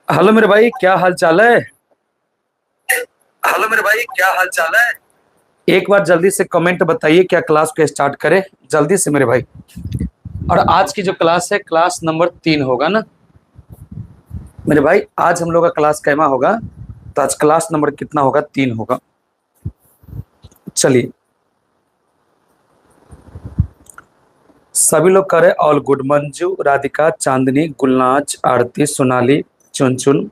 Hello मेरे भाई, क्या हाल चाल है। हेलो मेरे भाई, क्या हाल चाल है। एक बार जल्दी से कमेंट बताइए, क्या क्लास को स्टार्ट करें जल्दी से मेरे भाई। और आज की जो क्लास है, क्लास नंबर 3 होगा ना मेरे भाई। आज हम लोग का क्लास कैमा होगा, तो आज क्लास नंबर कितना होगा? 3 होगा। चलिए, सभी लोग करें ऑल गुड। मंजू, राधिका, चांदनी, गुलनाज, आरती, सोनाली, चुनचुन,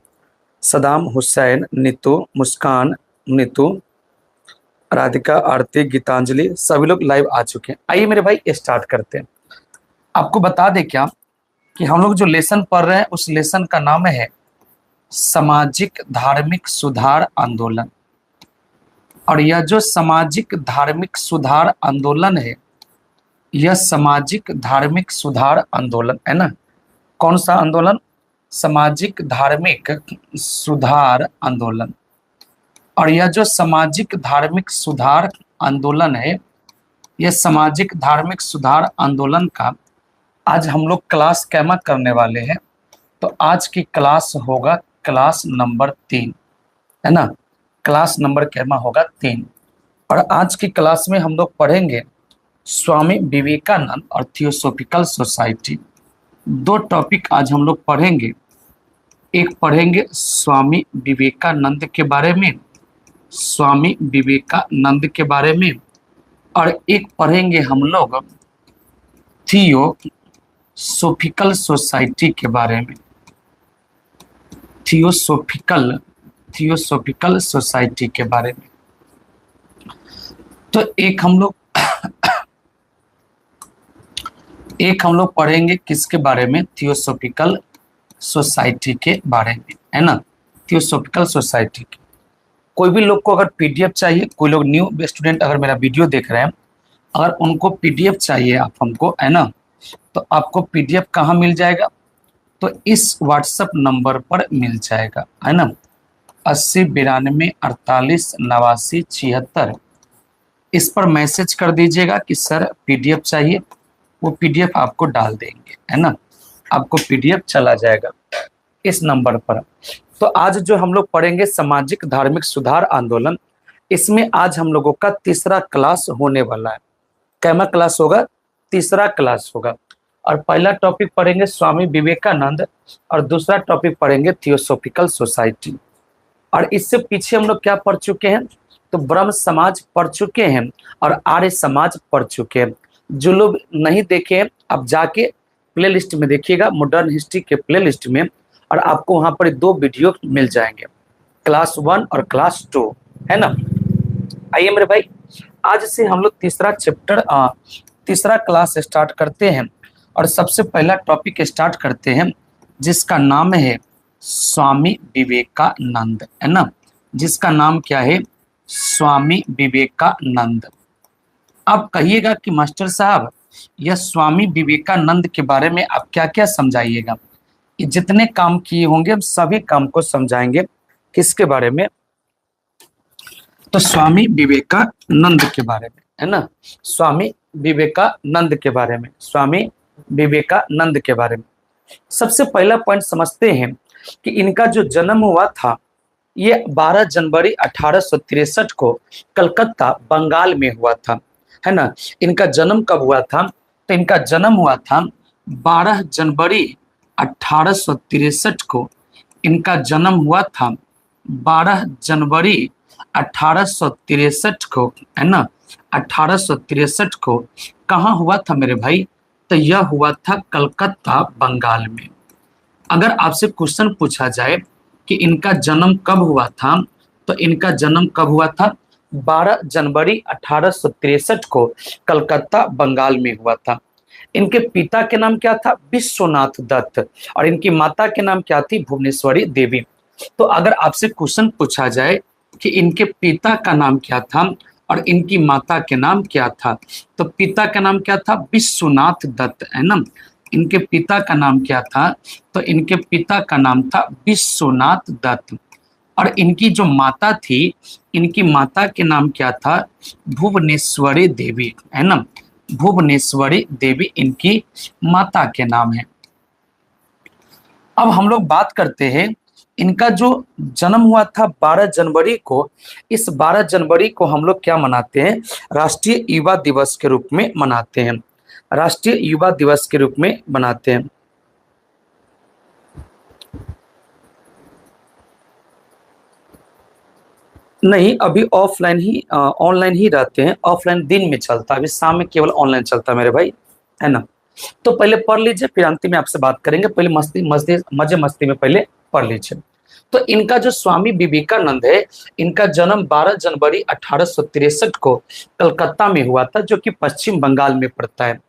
सदाम, हुसैन, नीतू, मुस्कान, नीतू, राधिका, आरती, गीतांजलि, सभी लोग लाइव आ चुके हैं। आइए मेरे भाई स्टार्ट करते हैं। आपको बता दें क्या कि हम लोग जो लेसन पढ़ रहे हैं, उस लेसन का नाम है सामाजिक धार्मिक सुधार आंदोलन। और यह जो सामाजिक धार्मिक सुधार आंदोलन है, यह सामाजिक धार्मिक सुधार आंदोलन है ना। कौन सा आंदोलन? सामाजिक धार्मिक सुधार आंदोलन। और यह जो सामाजिक धार्मिक सुधार आंदोलन है, यह सामाजिक धार्मिक सुधार आंदोलन का आज हम लोग क्लास कैमा करने वाले हैं। तो आज की क्लास होगा क्लास नंबर 3, है ना। क्लास नंबर कैमा होगा 3। और आज की क्लास में हम लोग पढ़ेंगे स्वामी विवेकानंद और थियोसॉफिकल सोसाइटी। दो टॉपिक आज हम लोग पढ़ेंगे। एक पढ़ेंगे स्वामी विवेकानंद के बारे में, स्वामी विवेकानंद के बारे में। और एक पढ़ेंगे हम लोग थियोसॉफिकल सोसाइटी के बारे में, थियोसॉफिकल सोसाइटी के बारे में। तो एक हम लोग पढ़ेंगे किसके बारे में? थियोसॉफिकल सोसाइटी के बारे में, है ना। थियोसॉफिकल सोसाइटी के कोई भी लोग को अगर पीडीएफ चाहिए, कोई लोग न्यू स्टूडेंट अगर मेरा वीडियो देख रहे हैं, अगर उनको पीडीएफ चाहिए आप हमको, है ना, तो आपको पीडीएफ कहाँ मिल जाएगा? तो इस व्हाट्सएप नंबर पर मिल जाएगा, है ना। 80 92 48 89 76। इस पर मैसेज कर दीजिएगा कि सर पीडीएफ चाहिए, वो पीडीएफ आपको डाल देंगे, है ना। आपको पीडीएफ चला जाएगा इस नंबर पर। तो आज जो हम लोग पढ़ेंगे सामाजिक धार्मिक सुधार आंदोलन, इसमें आज हम लोगों का तीसरा क्लास होने वाला है। कैमा क्लास होगा? तीसरा क्लास होगा। और पहला टॉपिक पढ़ेंगे स्वामी विवेकानंद, और दूसरा टॉपिक पढ़ेंगे थियोसॉफिकल सोसाइटी। और इससे पीछे हम लोग क्या पढ़ चुके हैं? तो ब्रह्म समाज पढ़ चुके हैं और आर्य समाज पढ़ चुके हैं। जो लोग नहीं देखे हैं, आप जाके प्ले लिस्ट में देखिएगा, मॉडर्न हिस्ट्री के प्ले लिस्ट में, और आपको वहां पर 2 वीडियो मिल जाएंगे, क्लास 1 और क्लास 2, है ना। आइए मेरे भाई, आज से हम लोग तीसरा क्लास स्टार्ट करते हैं। और सबसे पहला टॉपिक स्टार्ट करते हैं, जिसका नाम है स्वामी विवेकानंद, है ना। जिसका नाम क्या है? स्वामी विवेकानंद। आप कहिएगा कि मास्टर साहब, यह स्वामी विवेकानंद के बारे में आप क्या क्या समझाइएगा। ये जितने काम किए होंगे हम सभी काम को समझाएंगे। किसके बारे में? तो स्वामी विवेकानंद के बारे में, है ना। स्वामी विवेकानंद के बारे में, स्वामी विवेकानंद के बारे में। सबसे पहला पॉइंट समझते हैं कि इनका जो जन्म हुआ था, ये 12 जनवरी 1863 को कलकत्ता बंगाल में हुआ था, है ना। इनका जन्म कब हुआ था? तो इनका जन्म हुआ था 12 जनवरी 1863 को। इनका जन्म हुआ था 12 जनवरी 1863 को, है ना। 1863 को कहाँ हुआ था मेरे भाई? तो यह हुआ था कलकत्ता बंगाल में। अगर आपसे क्वेश्चन पूछा जाए कि इनका जन्म कब हुआ था, तो इनका जन्म कब हुआ था? 12 जनवरी 1863 को कलकत्ता बंगाल में हुआ था। इनके पिता के नाम क्या था? विश्वनाथ दत्त। और इनकी माता के नाम क्या थी? भुवनेश्वरी देवी। तो अगर आपसे क्वेश्चन पूछा जाए कि इनके पिता का नाम क्या था और इनकी माता के नाम क्या था, तो पिता का नाम क्या था? विश्वनाथ दत्त, है ना। इनके पिता का नाम क्या था? तो इनके पिता का नाम था विश्वनाथ दत्त। और इनकी जो माता थी, इनकी माता के नाम क्या था? भुवनेश्वरी देवी, है ना। भुवनेश्वरी देवी इनकी माता के नाम है। अब हम लोग बात करते हैं, इनका जो जन्म हुआ था 12 जनवरी को, इस 12 जनवरी को हम लोग क्या मनाते हैं, राष्ट्रीय युवा दिवस के रूप में मनाते हैं, राष्ट्रीय युवा दिवस के रूप में मनाते हैं। नहीं, अभी ऑफलाइन ही ऑनलाइन ही रहते हैं, ऑफलाइन दिन में चलता है, अभी शाम में केवल ऑनलाइन चलता है मेरे भाई, है ना। तो पहले पढ़ लीजिए, फिर अंतिम में आपसे बात करेंगे, पहले मस्ती मस्ती मजे मस्ती में पहले पढ़ लीजिए। तो इनका जो स्वामी विवेकानंद है, इनका जन्म 12 जनवरी 1863 को कलकत्ता में हुआ था, जो कि पश्चिम बंगाल में पड़ता है।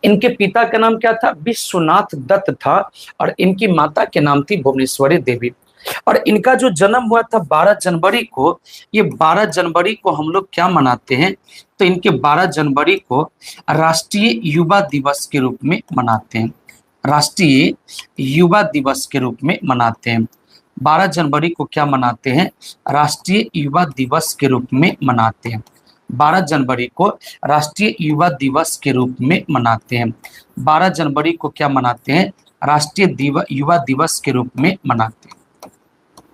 इनके पिता का नाम क्या था, विश्वनाथ दत्त था, और इनकी माता के नाम थी भुवनेश्वरी देवी। और इनका जो जन्म हुआ था 12 जनवरी को, ये 12 जनवरी को हम लोग क्या मनाते हैं, तो इनके 12 जनवरी को राष्ट्रीय युवा दिवस के रूप में मनाते हैं, राष्ट्रीय युवा दिवस के रूप में मनाते हैं। 12 जनवरी को क्या मनाते हैं, राष्ट्रीय युवा दिवस के रूप में मनाते हैं। 12 जनवरी को राष्ट्रीय युवा दिवस के रूप में मनाते हैं। 12 जनवरी को क्या मनाते हैं, राष्ट्रीय युवा दिवस के रूप में मनाते हैं।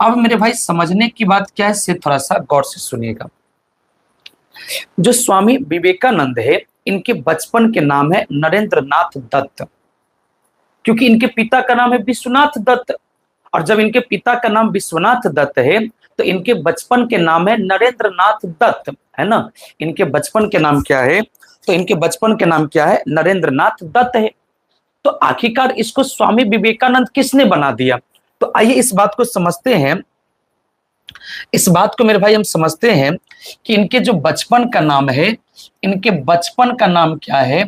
अब मेरे भाई समझने की बात क्या है, से थोड़ा सा गौर से सुनिएगा। जो स्वामी विवेकानंद है, इनके बचपन के नाम है नरेंद्र नाथ दत्त, क्योंकि इनके पिता का नाम है विश्वनाथ दत्त, और जब इनके पिता का नाम विश्वनाथ दत्त है तो इनके बचपन के नाम है नरेंद्र नाथ दत्त, है ना। इनके बचपन के नाम क्या है, तो इनके बचपन के नाम क्या है, नरेंद्र नाथ दत्त है। तो आखिरकार इसको स्वामी विवेकानंद किसने बना दिया, तो आइए इस बात को समझते हैं। इस बात को मेरे भाई हम समझते हैं कि इनके जो बचपन का नाम है, इनके बचपन का नाम क्या है,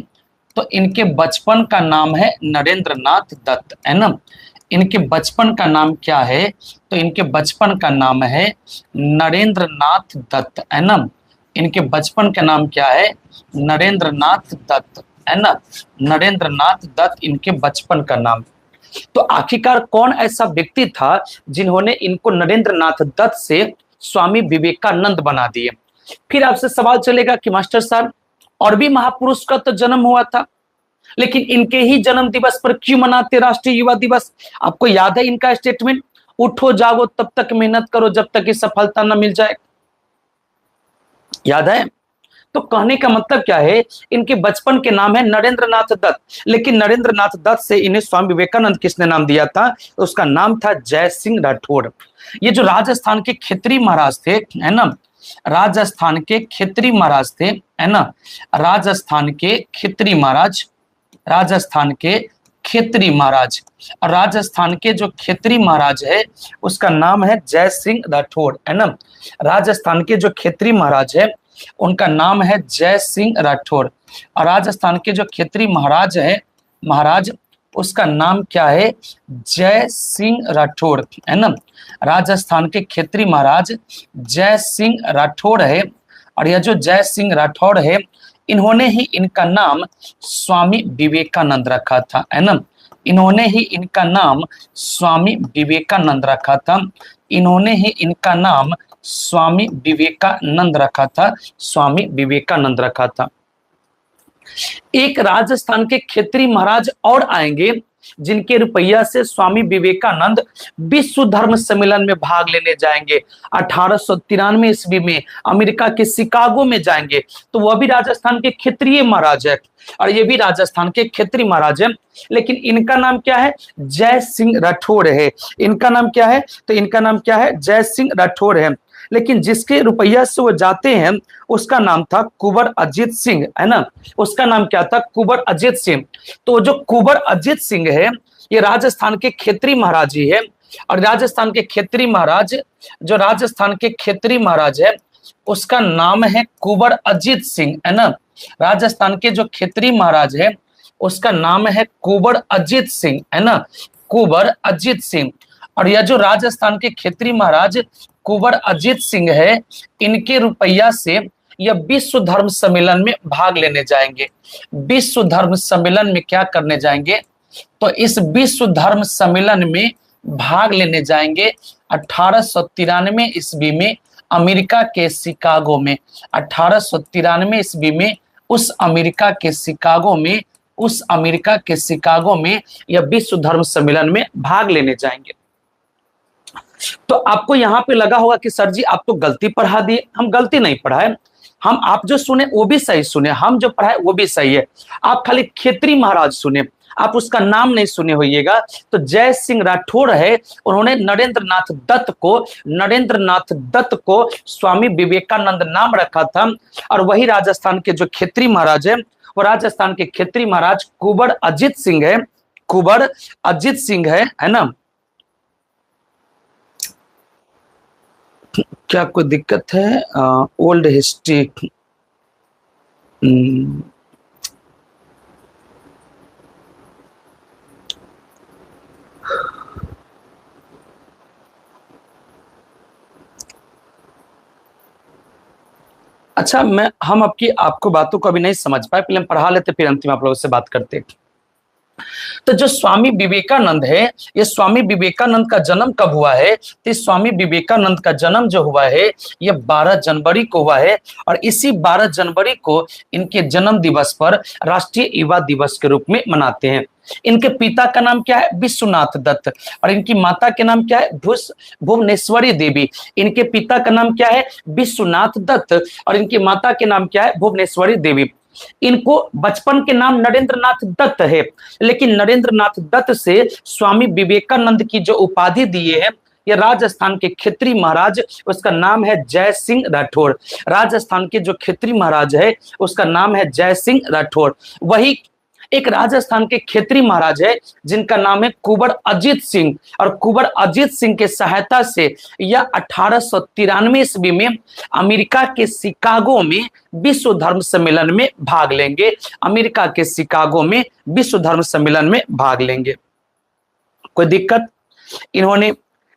तो इनके बचपन का नाम है नरेंद्र नाथ दत्त, है ना। इनके बचपन का नाम क्या है, तो इनके बचपन का नाम है नरेंद्र नाथ दत्त, है ना। इनके बचपन का नाम क्या है, नरेंद्र नाथ दत्त, है ना। नरेंद्र नाथ दत्त इनके बचपन का नाम। तो आखिरकार कौन ऐसा व्यक्ति था जिन्होंने इनको नरेंद्र नाथ दत्त से स्वामी विवेकानंद बना दिए। फिर आपसे सवाल चलेगा कि मास्टर साहब और भी महापुरुष का तो जन्म हुआ था, लेकिन इनके ही जन्म दिवस पर क्यों मनाते राष्ट्रीय युवा दिवस। आपको याद है इनका स्टेटमेंट, उठो जागो तब तक मेहनत करो जब तक कि सफलता न मिल जाए, याद है। तो कहने का मतलब क्या है, इनके बचपन के नाम है नरेंद्र नाथ दत्त, लेकिन नरेंद्र नाथ दत्त से इन्हें स्वामी विवेकानंद किसने नाम दिया था, उसका नाम था जय सिंह राठौड़। ये जो राजस्थान के खेत्री महाराज थे, है ना, राजस्थान के खेत्री महाराज थे, है ना, राजस्थान के खेत्री महाराज, राजस्थान के खेत्री महाराज, और राजस्थान के जो खेत्री महाराज है उसका नाम है जय सिंह राठौड़, है ना। राजस्थान के जो खेत्री महाराज है उनका नाम है जय सिंह राठौड़, और राजस्थान के जो खेत्री महाराज है, महाराज उसका नाम क्या है, जय सिंह राठौड़, है ना। राजस्थान के खेत्री महाराज जय सिंह राठौड़ है, और यह जो जय सिंह राठौड़ है, इन्होंने ही इनका नाम स्वामी विवेकानंद रखा था, है ना। इन्होंने ही इनका नाम स्वामी विवेकानंद रखा था, इन्होंने ही इनका नाम स्वामी विवेकानंद रखा था, स्वामी विवेकानंद रखा था। एक राजस्थान के खेत्री महाराज और आएंगे जिनके रुपया से स्वामी विवेकानंद विश्व धर्म सम्मेलन में भाग लेने जाएंगे। 1893 ईस्वी में अमेरिका के शिकागो में जाएंगे, तो वह भी राजस्थान के क्षेत्रीय महाराज है, और ये भी राजस्थान के क्षेत्रीय महाराज है, लेकिन इनका नाम क्या है, जय सिंह राठौड़ है। इनका नाम क्या है, तो इनका नाम क्या है, जय सिंह राठौड़ है। लेकिन जिसके रुपया से वो जाते हैं उसका नाम था कुंवर अजीत सिंह, है ना। उसका नाम क्या था, कुंवर अजीत सिंह। तो जो कुंवर अजीत सिंह है ये राजस्थान के खेत्री महाराज ही है, और राजस्थान के खेत्री महाराज, जो राजस्थान के खेत्री महाराज है उसका नाम है कुंवर अजीत सिंह, है ना। राजस्थान के जो खेत्री महाराज है उसका नाम है कुंवर अजीत सिंह, है ना, कुंवर अजीत सिंह। और यह जो राजस्थान के खेत्री महाराज कुंवर अजीत सिंह है, इनके रुपया से यह विश्व धर्म सम्मेलन में भाग लेने जाएंगे। विश्व धर्म सम्मेलन में क्या करने जाएंगे, तो इस विश्व धर्म सम्मेलन में भाग लेने जाएंगे 1893 ईस्वी में अमेरिका के शिकागो में। 1893 ईस्वी में उस अमेरिका के शिकागो में उस अमेरिका के शिकागो में यह विश्व धर्म सम्मेलन में भाग लेने जाएंगे। तो आपको यहां पे लगा होगा कि सर जी आप तो गलती पढ़ा दिए। हम गलती नहीं पढ़ाए, हम आप जो सुने वो भी सही सुने, हम जो पढ़ाए वो भी सही है। आप खाली खेतरी महाराज सुने, आप उसका नाम नहीं सुने होइएगा। तो जय सिंह राठौड़ है, उन्होंने नरेंद्र नाथ दत्त को स्वामी विवेकानंद नाम रखा था। और वही राजस्थान के जो खेतरी महाराज है, वो राजस्थान के खेतरी महाराज कुंवर अजीत सिंह है, कुंवर अजीत सिंह है ना। क्या कोई दिक्कत है? ओल्ड हिस्ट्री अच्छा, हम आपको बातों को अभी नहीं समझ पाए, पहले हम पढ़ा लेते फिर अंतिम आप लोगों से बात करते। तो जो स्वामी विवेकानंद है, ये स्वामी विवेकानंद का जन्म कब हुआ है? तो स्वामी विवेकानंद का जन्म जो हुआ है ये 12 जनवरी को हुआ है। और इसी 12 जनवरी को इनके जन्म दिवस पर राष्ट्रीय युवा दिवस के रूप में मनाते हैं। इनके पिता का नाम क्या है? विश्वनाथ दत्त। और इनकी माता के नाम क्या है? भुवनेश्वरी देवी। इनके पिता का नाम क्या है? विश्वनाथ दत्त। और इनकी माता के नाम क्या है? भुवनेश्वरी देवी। इनको बचपन के नाम नरेंद्र नाथ दत्त है, लेकिन नरेंद्र नाथ दत्त से स्वामी विवेकानंद की जो उपाधि दिए हैं ये राजस्थान के खेतरी महाराज, उसका नाम है जय सिंह राठौड़। राजस्थान के जो खेतरी महाराज है उसका नाम है जय सिंह राठौड़। वही एक राजस्थान के खेतरी महाराज है जिनका नाम है कुंवर अजीत सिंह। और कुंवर अजीत सिंह के सहायता से यह 1893 ईस्वी में अमेरिका के शिकागो में विश्व धर्म सम्मेलन में भाग लेंगे। अमेरिका के शिकागो में विश्व धर्म सम्मेलन में भाग लेंगे। कोई दिक्कत? इन्होंने,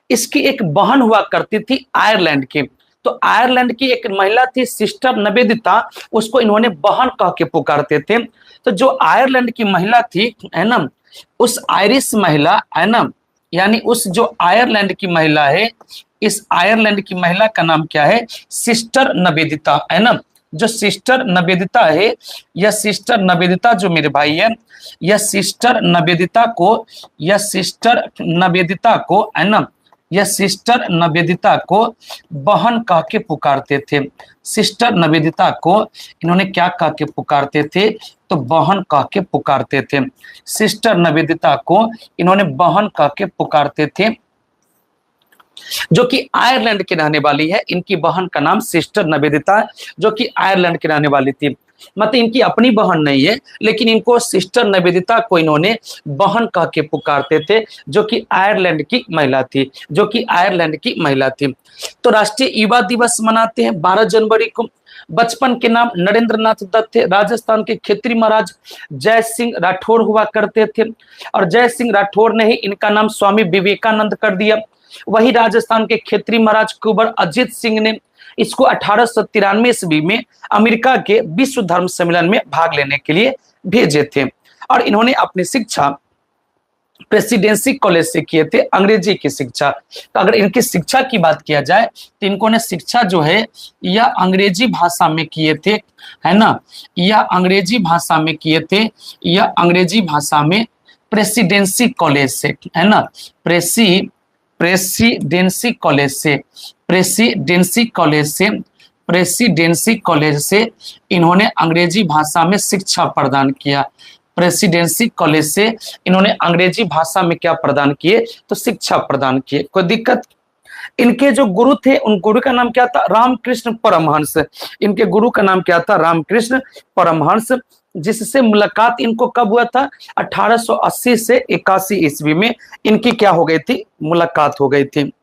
इसकी एक बहन हुआ करती थी आयरलैंड की, तो आयरलैंड की एक महिला थी सिस्टर निवेदिता, उसको इन्होंने बहन कह के पुकारते थे। तो जो आयरलैंड की महिला थी है ना, उस आयरिश महिला है ना, यानी उस जो आयरलैंड की महिला है, इस आयरलैंड की महिला का नाम क्या है? सिस्टर निवेदिता है ना। जो सिस्टर निवेदिता है, यह सिस्टर निवेदिता जो मेरे भाई है, यह सिस्टर निवेदिता को है ना, यह सिस्टर निवेदिता को बहन कह के पुकारते थे। सिस्टर निवेदिता को इन्होंने क्या कह के पुकारते थे? तो बहन कह के पुकारते थे। सिस्टर निवेदिता को इन्होंने बहन कह के पुकारते थे, जो कि आयरलैंड की रहने वाली है। इनकी बहन का नाम सिस्टर निवेदिता, जो कि आयरलैंड की रहने वाली थी। मतलब इनकी अपनी बहन नहीं है, लेकिन इनको सिस्टर निवेदिता को इन्होंने बहन कह के पुकारते थे, जो कि आयरलैंड की महिला थी, जो कि आयरलैंड की महिला थी। तो राष्ट्रीय युवा दिवस मनाते हैं 12 जनवरी को। बचपन के नाम नरेंद्र नाथ दत्त थे। राजस्थान के खेतरी महाराज जय सिंह राठौड़ हुआ करते थे, और जय सिंह राठौड़ ने ही इनका नाम स्वामी विवेकानंद कर दिया। वही राजस्थान के खेतरी महाराज कुंवर अजीत सिंह ने इसको 1893 ईस्वी में अमेरिका के विश्व धर्म सम्मेलन में भाग लेने के लिए भेजे थे। और इन्होंने अपनी शिक्षा प्रेसिडेंसी कॉलेज से किए थे, अंग्रेजी की शिक्षा। तो अगर इनकी शिक्षा की बात किया जाए तो इनको ने शिक्षा जो है यह अंग्रेजी भाषा में किए थे, है ना। यह अंग्रेजी भाषा में किए थे, यह अंग्रेजी भाषा में प्रेसिडेंसी कॉलेज से, है ना, प्रेसिडेंसी कॉलेज से इन्होंने अंग्रेजी भाषा में शिक्षा प्रदान किया। प्रेसिडेंसी कॉलेज से इन्होंने अंग्रेजी भाषा में क्या प्रदान किए? तो शिक्षा प्रदान किए। कोई दिक्कत? इनके जो गुरु थे उन गुरु का नाम क्या था? रामकृष्ण परमहंस। इनके गुरु का नाम क्या था? रामकृष्ण परमहंस। जिससे मुलाकात इनको कब हुआ था? 1880 से 81 ईस्वी में इनकी क्या हो गई थी? मुलाकात हो गई थी।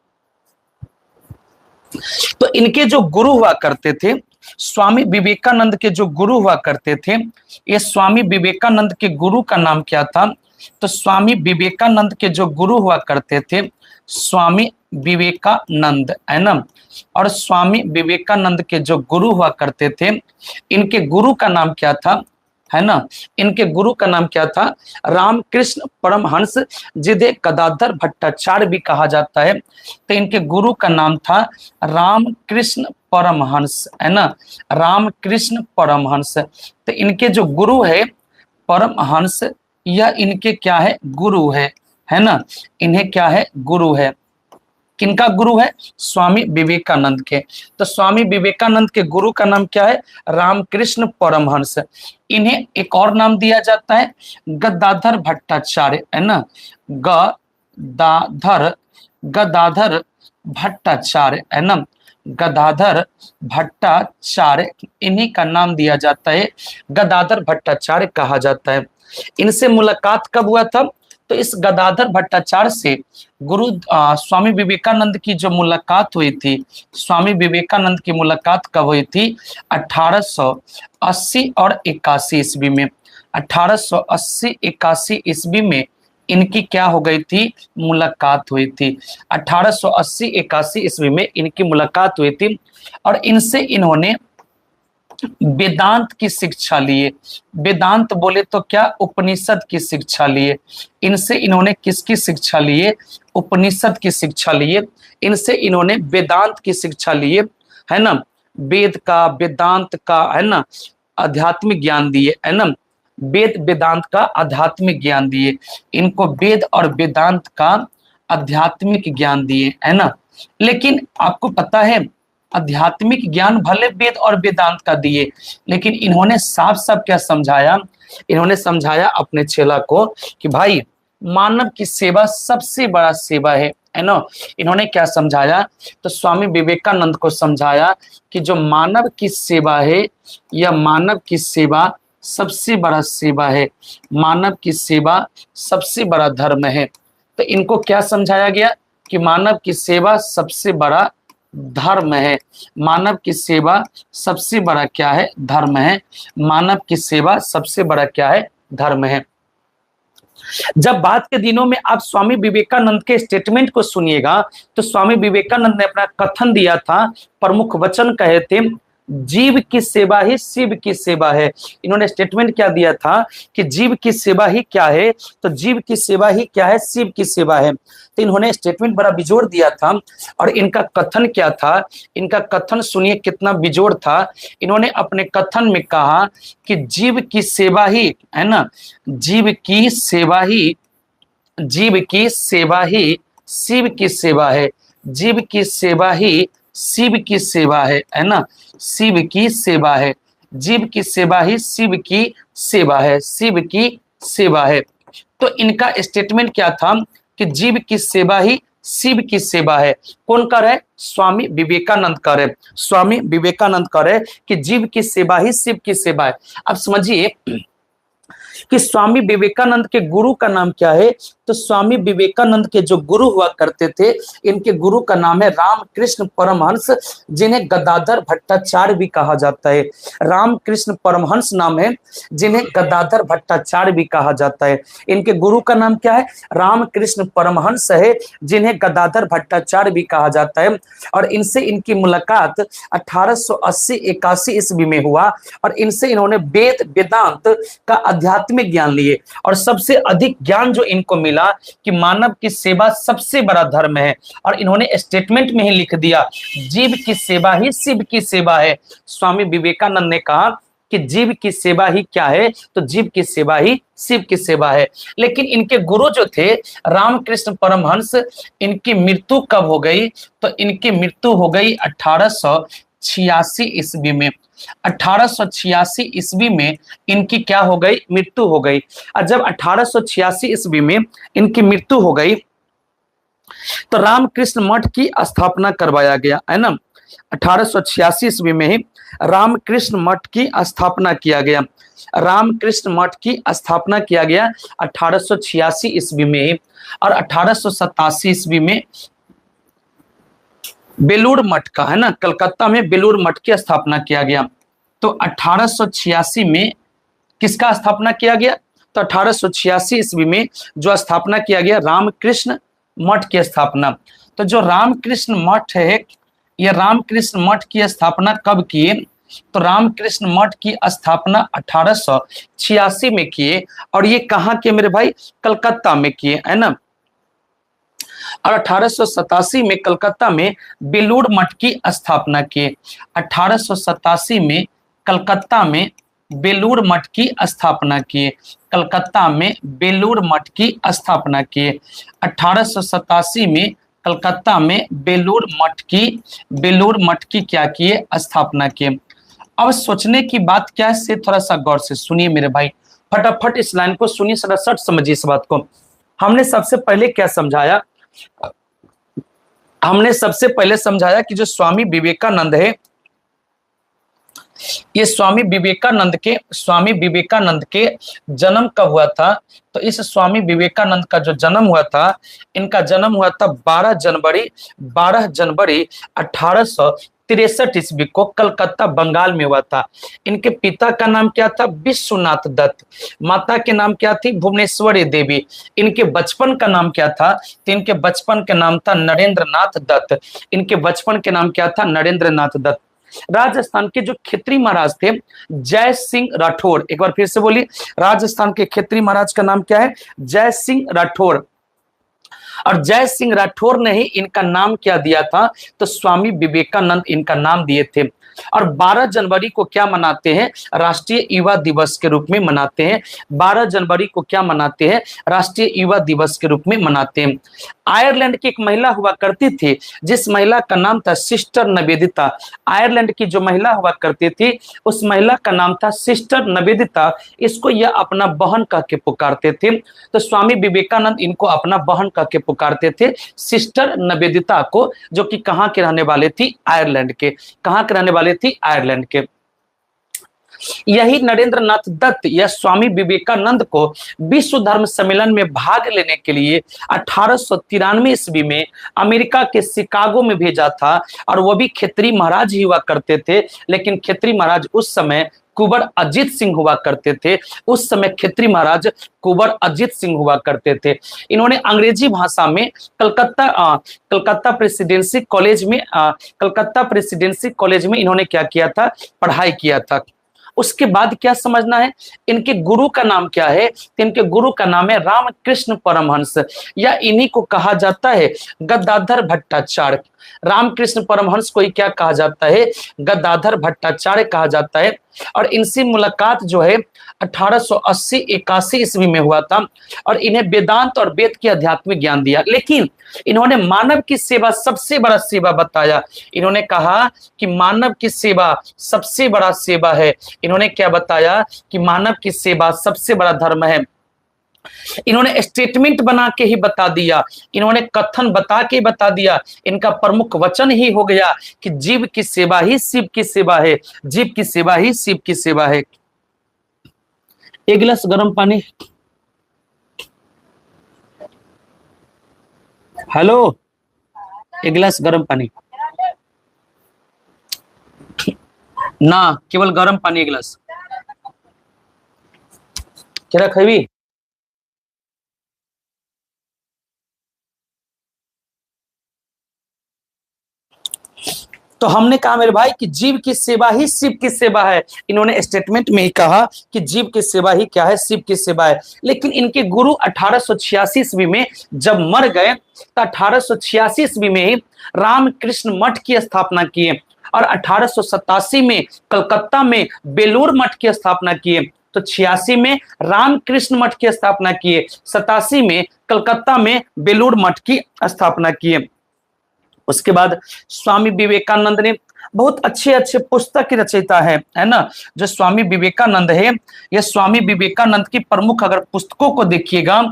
तो इनके जो गुरु हुआ करते थे, स्वामी विवेकानंद के जो गुरु हुआ करते थे, ये स्वामी विवेकानंद के गुरु का नाम क्या था? तो स्वामी विवेकानंद के जो गुरु हुआ करते थे, स्वामी विवेकानंद, है ना। और स्वामी विवेकानंद के जो गुरु हुआ करते थे, इनके गुरु का नाम क्या था? है ना, इनके गुरु का नाम क्या था? रामकृष्ण परमहंस, जिन्हें गदाधर भट्टाचार्य भी कहा जाता है। तो इनके गुरु का नाम था रामकृष्ण परमहंस, है ना, रामकृष्ण परमहंस। तो इनके जो गुरु है परमहंस, यह इनके क्या है, गुरु है ना, इन्हें क्या है, गुरु है। किनका गुरु है, स्वामी विवेकानंद के। तो स्वामी विवेकानंद के गुरु का नाम क्या है, रामकृष्ण परमहंस। इन्हें एक और नाम दिया जाता है गदाधर भट्टाचार्य, है ना, गदाधर, गदाधर भट्टाचार्य, है ना, गदाधर भट्टाचार्य, इन्हीं का नाम दिया जाता है, गदाधर भट्टाचार्य कहा जाता है। इनसे मुलाकात कब हुआ था, तो इस गदाधर भट्टाचार्य से गुरु स्वामी विवेकानंद की जो मुलाकात हुई थी, स्वामी विवेकानंद की मुलाकात कब हुई थी, 1880 और 81 ईस्वी में। 1880-81 ईस्वी में इनकी क्या हो गई थी, मुलाकात हुई थी। 1880-81 ईस्वी में इनकी मुलाकात हुई थी और इनसे इन्होंने वेदांत की शिक्षा लिए। वेदांत बोले तो क्या, उपनिषद की शिक्षा लिए। इनसे इन्होंने किसकी शिक्षा लिए, उपनिषद की शिक्षा लिए। इनसे इन्होंने वेदांत की शिक्षा लिए, है ना, वेद का, वेदांत का, है ना, आध्यात्मिक ज्ञान दिए, है ना, वेद वेदांत का आध्यात्मिक ज्ञान दिए। इनको वेद और वेदांत का आध्यात्मिक ज्ञान दिए, है ना। लेकिन आपको पता है, आध्यात्मिक ज्ञान भले वेद और वेदांत का दिए, लेकिन इन्होंने साफ साफ क्या समझाया, इन्होंने समझाया अपने चेला को कि भाई मानव की सेवा सबसे बड़ा सेवा है ना। इन्होंने क्या समझाया, तो स्वामी विवेकानंद को समझाया कि जो मानव की सेवा है, यह मानव की सेवा सबसे बड़ा सेवा है, मानव की सेवा सबसे बड़ा धर्म है। तो इनको क्या समझाया गया कि मानव की सेवा सबसे बड़ा धर्म है, मानव की सेवा सबसे बड़ा क्या है, धर्म है, मानव की सेवा सबसे बड़ा क्या है, धर्म है। जब बाद के दिनों में आप स्वामी विवेकानंद के स्टेटमेंट को सुनिएगा, तो स्वामी विवेकानंद ने अपना कथन दिया था, प्रमुख वचन कहे थे, जीव की सेवा ही शिव की सेवा है। इन्होंने स्टेटमेंट क्या दिया था कि जीव की सेवा ही क्या है, तो जीव की सेवा ही क्या है, शिव की सेवा है। तो इन्होंने स्टेटमेंट बड़ा बिजोड़ दिया था और इनका कथन क्या था, इनका कथन सुनिए कितना बिजोड़ था। इन्होंने अपने कथन में कहा कि जीव की सेवा ही, है ना, जीव की सेवा ही, जीव की सेवा ही शिव की सेवा है, जीव की सेवा ही शिव की सेवा है ना, शिव की सेवा है, जीव की सेवा ही शिव की सेवा है, शिव की सेवा है। तो इनका स्टेटमेंट क्या था कि जीव की सेवा ही शिव की सेवा है। कौन कर है, स्वामी विवेकानंद कर है, स्वामी विवेकानंद कर है कि जीव की सेवा ही शिव की सेवा है। अब समझिए कि स्वामी विवेकानंद के गुरु का नाम क्या है, तो स्वामी विवेकानंद के जो गुरु हुआ करते थे, इनके गुरु का नाम है रामकृष्ण परमहंस, जिन्हें गदाधर भट्टाचार्य भी कहा जाता है। रामकृष्ण परमहंस नाम है, जिन्हें गदाधर भट्टाचार्य भी कहा जाता है। इनके गुरु का नाम क्या है, रामकृष्ण परमहंस है, जिन्हें गदाधर भट्टाचार्य भी कहा जाता है। और इनसे इनकी मुलाकात 1880-81 ईस्वी में हुआ और इनसे इन्होंने वेद वेदांत का आध्यात्मिक ज्ञान लिए और सबसे अधिक ज्ञान जो इनको मिला कि मानव की सेवा सबसे बड़ा धर्म है। और इन्होंने स्टेटमेंट में ही लिख दिया, जीव की सेवा ही शिव की सेवा है। स्वामी विवेकानंद ने कहा कि जीव की सेवा ही क्या है, तो जीव की सेवा ही शिव की सेवा है। लेकिन इनके गुरु जो थे रामकृष्ण परमहंस, इनकी मृत्यु कब हो गई, तो इनकी मृत्यु हो गई 1886 ईस्वी में। 1886 ईस्वी में इनकी क्या हो गई, मृत्यु हो गई। और जब 1886 ईस्वी में इनकी मृत्यु हो गई तो रामकृष्ण मठ की स्थापना करवाया गया, है ना। 1886 ईस्वी में ही रामकृष्ण मठ की स्थापना किया गया, रामकृष्ण मठ की स्थापना किया गया 1886 ईस्वी में ही। और 1887 ईस्वी में बेलूर मठ का, है ना, कलकत्ता में बेलूर मठ की स्थापना किया गया। तो 1886 में किसका स्थापना किया गया, तो 1886 ईस्वी में जो स्थापना किया गया रामकृष्ण मठ की स्थापना। तो जो रामकृष्ण मठ है, यह रामकृष्ण मठ की स्थापना कब किए, तो रामकृष्ण मठ की स्थापना 1886 में किए। और ये कहाँ किए मेरे भाई, कलकत्ता में किए, है ना। और 1887 में कलकत्ता में बेलूर मठ की स्थापना किए। 1887 में कलकत्ता में बेलूर मठ की स्थापना किए। कलकत्ता में बेलूर मठ की स्थापना किए। 1887 में कलकत्ता में बेलूर मठ की क्या किए, स्थापना किए। अब सोचने की बात क्या है, से थोड़ा सा गौर से सुनिए मेरे भाई, फटाफट इस लाइन को सुनिए, सरा सट समझिए इस बात को। हमने सबसे पहले क्या समझाया, हमने सबसे पहले समझाया कि जो स्वामी विवेकानंद है, ये स्वामी विवेकानंद के जन्म कब हुआ था। तो इस स्वामी विवेकानंद का जो जन्म हुआ था, इनका जन्म हुआ था 12 जनवरी 1863 ईस्वी को कलकत्ता बंगाल में हुआ था। इनके पिता का नाम क्या था, विश्वनाथ दत्त। माता के नाम क्या थी, भुवनेश्वरी देवी। इनके बचपन का नाम क्या था, तो इनके बचपन का नाम था नरेंद्र नाथ दत्त। इनके बचपन के नाम क्या था, नरेंद्र नाथ दत्त। राजस्थान के जो खित्री महाराज थे, जय सिंह राठौर, एक बार फिर से बोलिए, राजस्थान के खित्री महाराज का नाम क्या है, जय सिंह राठौर। और जय सिंह राठौर ने ही इनका नाम क्या दिया था, तो स्वामी विवेकानंद इनका नाम दिए थे। और 12 जनवरी को क्या मनाते हैं, राष्ट्रीय युवा दिवस के रूप में मनाते हैं। 12 जनवरी को क्या मनाते हैं, राष्ट्रीय युवा दिवस के रूप में मनाते हैं। आयरलैंड की एक महिला हुआ करती थी, जिस महिला का नाम था सिस्टर निवेदिता। आयरलैंड की जो महिला हुआ करती थी, उस महिला का नाम था सिस्टर निवेदिता। इसको यह अपना बहन कह के पुकारते थे। तो स्वामी विवेकानंद इनको अपना बहन कह के पुकारते थे, सिस्टर निवेदिता को, जो कि कहाँ के रहने वाले थी, आयरलैंड के। कहाँ के रहने वाले थी, आयरलैंड के। यही नरेंद्र नाथ दत्त या स्वामी विवेकानंद को विश्व धर्म सम्मेलन में भाग लेने के लिए 1893 ईस्वी में अमेरिका के शिकागो में भेजा था। और वो भी खित्री महाराज ही हुआ करते थे, लेकिन खित्री महाराज उस समय कुंवर अजीत सिंह हुआ करते थे। उस समय खित्री महाराज कुंवर अजीत सिंह हुआ करते थे। इन्होंने अंग्रेजी भाषा में कलकत्ता प्रेसिडेंसी कॉलेज में इन्होंने क्या किया था, पढ़ाई किया था। उसके बाद क्या समझना है, इनके गुरु का नाम क्या है, तो इनके गुरु का नाम है रामकृष्ण परमहंस, या इन्हीं को कहा जाता है गदाधर भट्टाचार्य। रामकृष्ण परमहंस को ही क्या कहा जाता है, गदाधर भट्टाचार्य कहा जाता है। और इनसे मुलाकात जो है 1880-81 ईस्वी में हुआ था। और इन्हें वेदांत और वेद की आध्यात्मिक ज्ञान दिया, लेकिन इन्होंने मानव की सेवा सबसे बड़ा सेवा बताया। इन्होंने कहा कि मानव की सेवा सबसे बड़ा सेवा है। इन्होंने क्या बताया कि मानव की सेवा सबसे बड़ा धर्म है। इन्होंने स्टेटमेंट बना के ही बता दिया, इन्होंने कथन बता के बता दिया। इनका प्रमुख वचन ही हो गया कि जीव की सेवा ही शिव की सेवा है, जीव की सेवा ही शिव की सेवा है। एक गिलास गर्म पानी। हेलो, एक गिलास गर्म पानी ना, केवल गर्म पानी एक गिलास। क्या रखेबी? तो हमने कहा मेरे भाई कि जीव की सेवा ही शिव की सेवा है। इन्होंने स्टेटमेंट में ही कहा कि जीव की सेवा ही क्या है, शिव की सेवा है। लेकिन इनके गुरु 1886 ईस्वी में जब मर गए, तो 1886 ईस्वी में ही रामकृष्ण मठ की स्थापना किए। और 1887 में कलकत्ता में बेलूर मठ की स्थापना किए। तो 86 में रामकृष्ण मठ की स्थापना किए, 87 में कलकत्ता में बेलूर मठ की स्थापना किए। उसके बाद स्वामी विवेकानंद ने बहुत अच्छे अच्छे पुस्तक की रचयिता है ना। जो स्वामी विवेकानंद है, यह स्वामी विवेकानंद की प्रमुख अगर पुस्तकों को देखिएगा,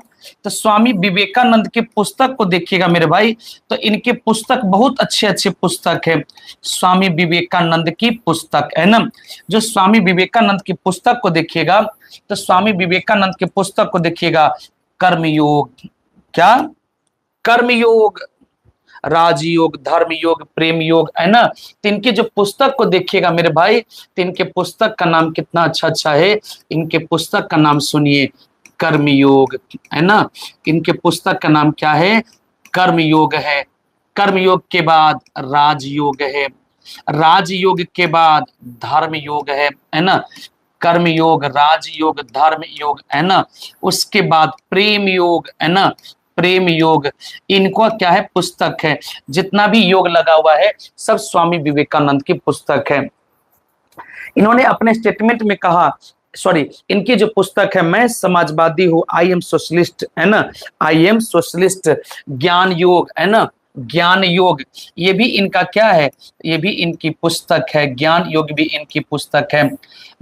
तो स्वामी विवेकानंद के पुस्तक को देखिएगा मेरे भाई, तो इनके पुस्तक बहुत अच्छे अच्छे पुस्तक है। स्वामी विवेकानंद की पुस्तक है ना, जो स्वामी विवेकानंद की पुस्तक को देखिएगा, तो स्वामी विवेकानंद के पुस्तक को देखिएगा, कर्मयोग, क्या कर्मयोग, राजयोग, धर्म योग, प्रेम योग, है ना। तो इनके जो पुस्तक को देखिएगा मेरे भाई, तो इनके पुस्तक का नाम कितना अच्छा अच्छा है। इनके पुस्तक का नाम सुनिए, कर्मयोग, है ना। इनके पुस्तक का नाम क्या है, कर्मयोग है। कर्मयोग के बाद राजयोग है, राजयोग के बाद धर्म योग है ना। कर्मयोग, राजयोग, धर्म योग, है ना। उसके बाद प्रेम योग, है ना, प्रेम योग। इनको क्या है, पुस्तक है। जितना भी योग लगा हुआ है सब स्वामी विवेकानंद की पुस्तक है। इन्होंने अपने स्टेटमेंट में कहा, सॉरी, इनकी जो पुस्तक है मैं समाजवादी हूं, आई एम सोशलिस्ट, है ना, आई एम सोशलिस्ट, ज्ञान योग, है ना, ज्ञान योग, ये भी इनका क्या है, ये भी इनकी पुस्तक है, ज्ञान योग भी इनकी पुस्तक है।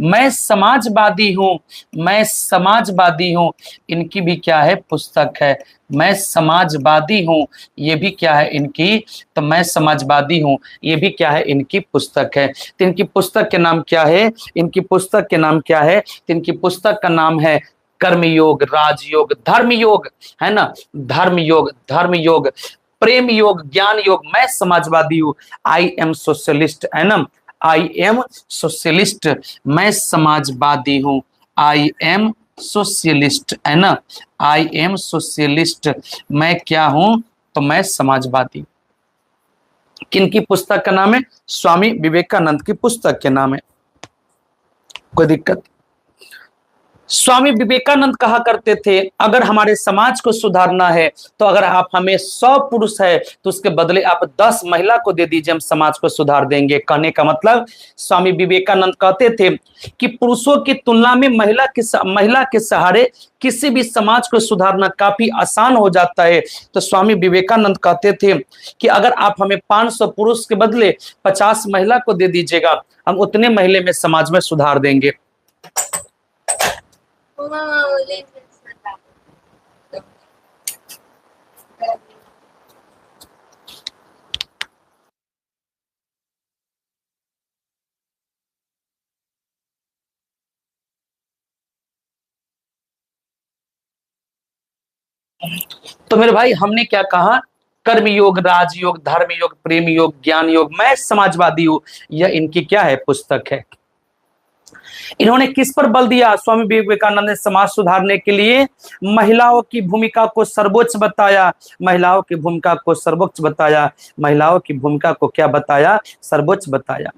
मैं समाजवादी हूं, मैं समाजवादी हूं, इनकी भी क्या है, पुस्तक है। मैं समाजवादी हूं, ये भी क्या है इनकी, तो मैं समाजवादी हूं, ये भी क्या है, इनकी पुस्तक है। तो इनकी पुस्तक के नाम क्या है, इनकी पुस्तक के नाम क्या है, तो इनकी पुस्तक का नाम है कर्मयोग, राजयोग, धर्मयोग, है ना, धर्मयोग, धर्मयोग, प्रेम योग, ज्ञान योग। मैं समाजवादी हूं, आई एम सोशलिस्ट, है ना, आई एम सोशलिस्ट, मैं समाजवादी हूं, आई एम सोशलिस्ट, है ना, आई एम सोशलिस्ट, मैं क्या हूं, तो मैं समाजवादी। किनकी पुस्तक का नाम है, स्वामी विवेकानंद की पुस्तक के नाम है। कोई दिक्कत? स्वामी विवेकानंद कहा करते थे, अगर हमारे समाज को सुधारना है तो अगर आप हमें 100 पुरुष है तो उसके बदले आप 10 महिला को दे दीजिए, हम समाज को सुधार देंगे। कहने का मतलब स्वामी विवेकानंद कहते थे कि पुरुषों की तुलना में महिला के सहारे किसी भी समाज को सुधारना काफी आसान हो जाता है। तो स्वामी विवेकानंद कहते थे कि अगर आप हमें 500 पुरुष के बदले 50 महिला को दे दीजिएगा, हम उतने महीने में समाज में सुधार देंगे। तो मेरे भाई हमने क्या कहा, कर्म योग, राजयोग, धर्म योग, प्रेम योग, ज्ञान योग, मैं समाजवादी हूं, यह इनकी क्या है, पुस्तक है। इन्होंने किस पर बल दिया, स्वामी विवेकानंद ने समाज सुधारने के लिए महिलाओं की भूमिका को सर्वोच्च बताया, महिलाओं की भूमिका को सर्वोच्च बताया, महिलाओं की भूमिका को क्या बताया, सर्वोच्च बताया।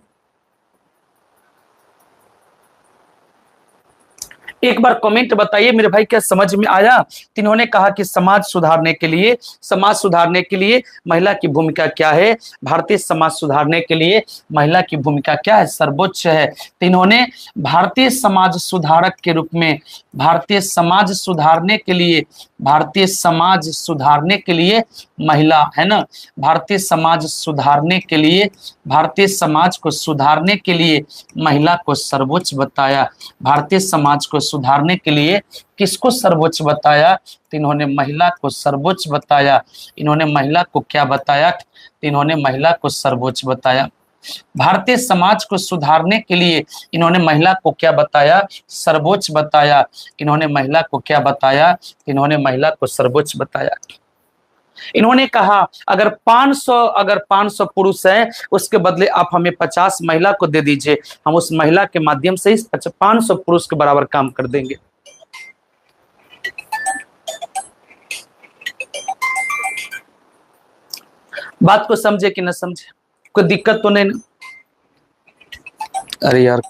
एक बार कमेंट बताइए मेरे भाई, क्या समझ में आया? इन्होंने कहा कि समाज सुधारने के लिए महिला की भूमिका क्या है, भारतीय समाज सुधारने के लिए महिला की भूमिका क्या है, सर्वोच्च है। तो इन्होंने भारतीय समाज सुधारक के रूप में, भारतीय समाज सुधारने के लिए, भारतीय समाज सुधारने के लिए महिला, है ना, भारतीय समाज सुधारने के लिए, भारतीय समाज को सुधारने के लिए महिला को सर्वोच्च बताया। भारतीय समाज को सुधारने के लिए किसको सर्वोच्च बताया, तो इन्होंने महिला को सर्वोच्च बताया। इन्होंने महिला को क्या बताया, तो इन्होंने महिला को सर्वोच्च बताया। भारतीय समाज को सुधारने के लिए इन्होंने महिला को क्या बताया, सर्वोच्च बताया। इन्होंने महिला को क्या बताया, इन्होंने महिला को सर्वोच्च बताया। इन्होंने कहा अगर 500 पुरुष हैं उसके बदले आप हमें 50 महिला को दे दीजिए, हम उस महिला के माध्यम से इस 500 पुरुष के बराबर काम कर देंगे। बात को समझे कि न समझे, कोई दिक्कत तो नहीं ना? अरे यार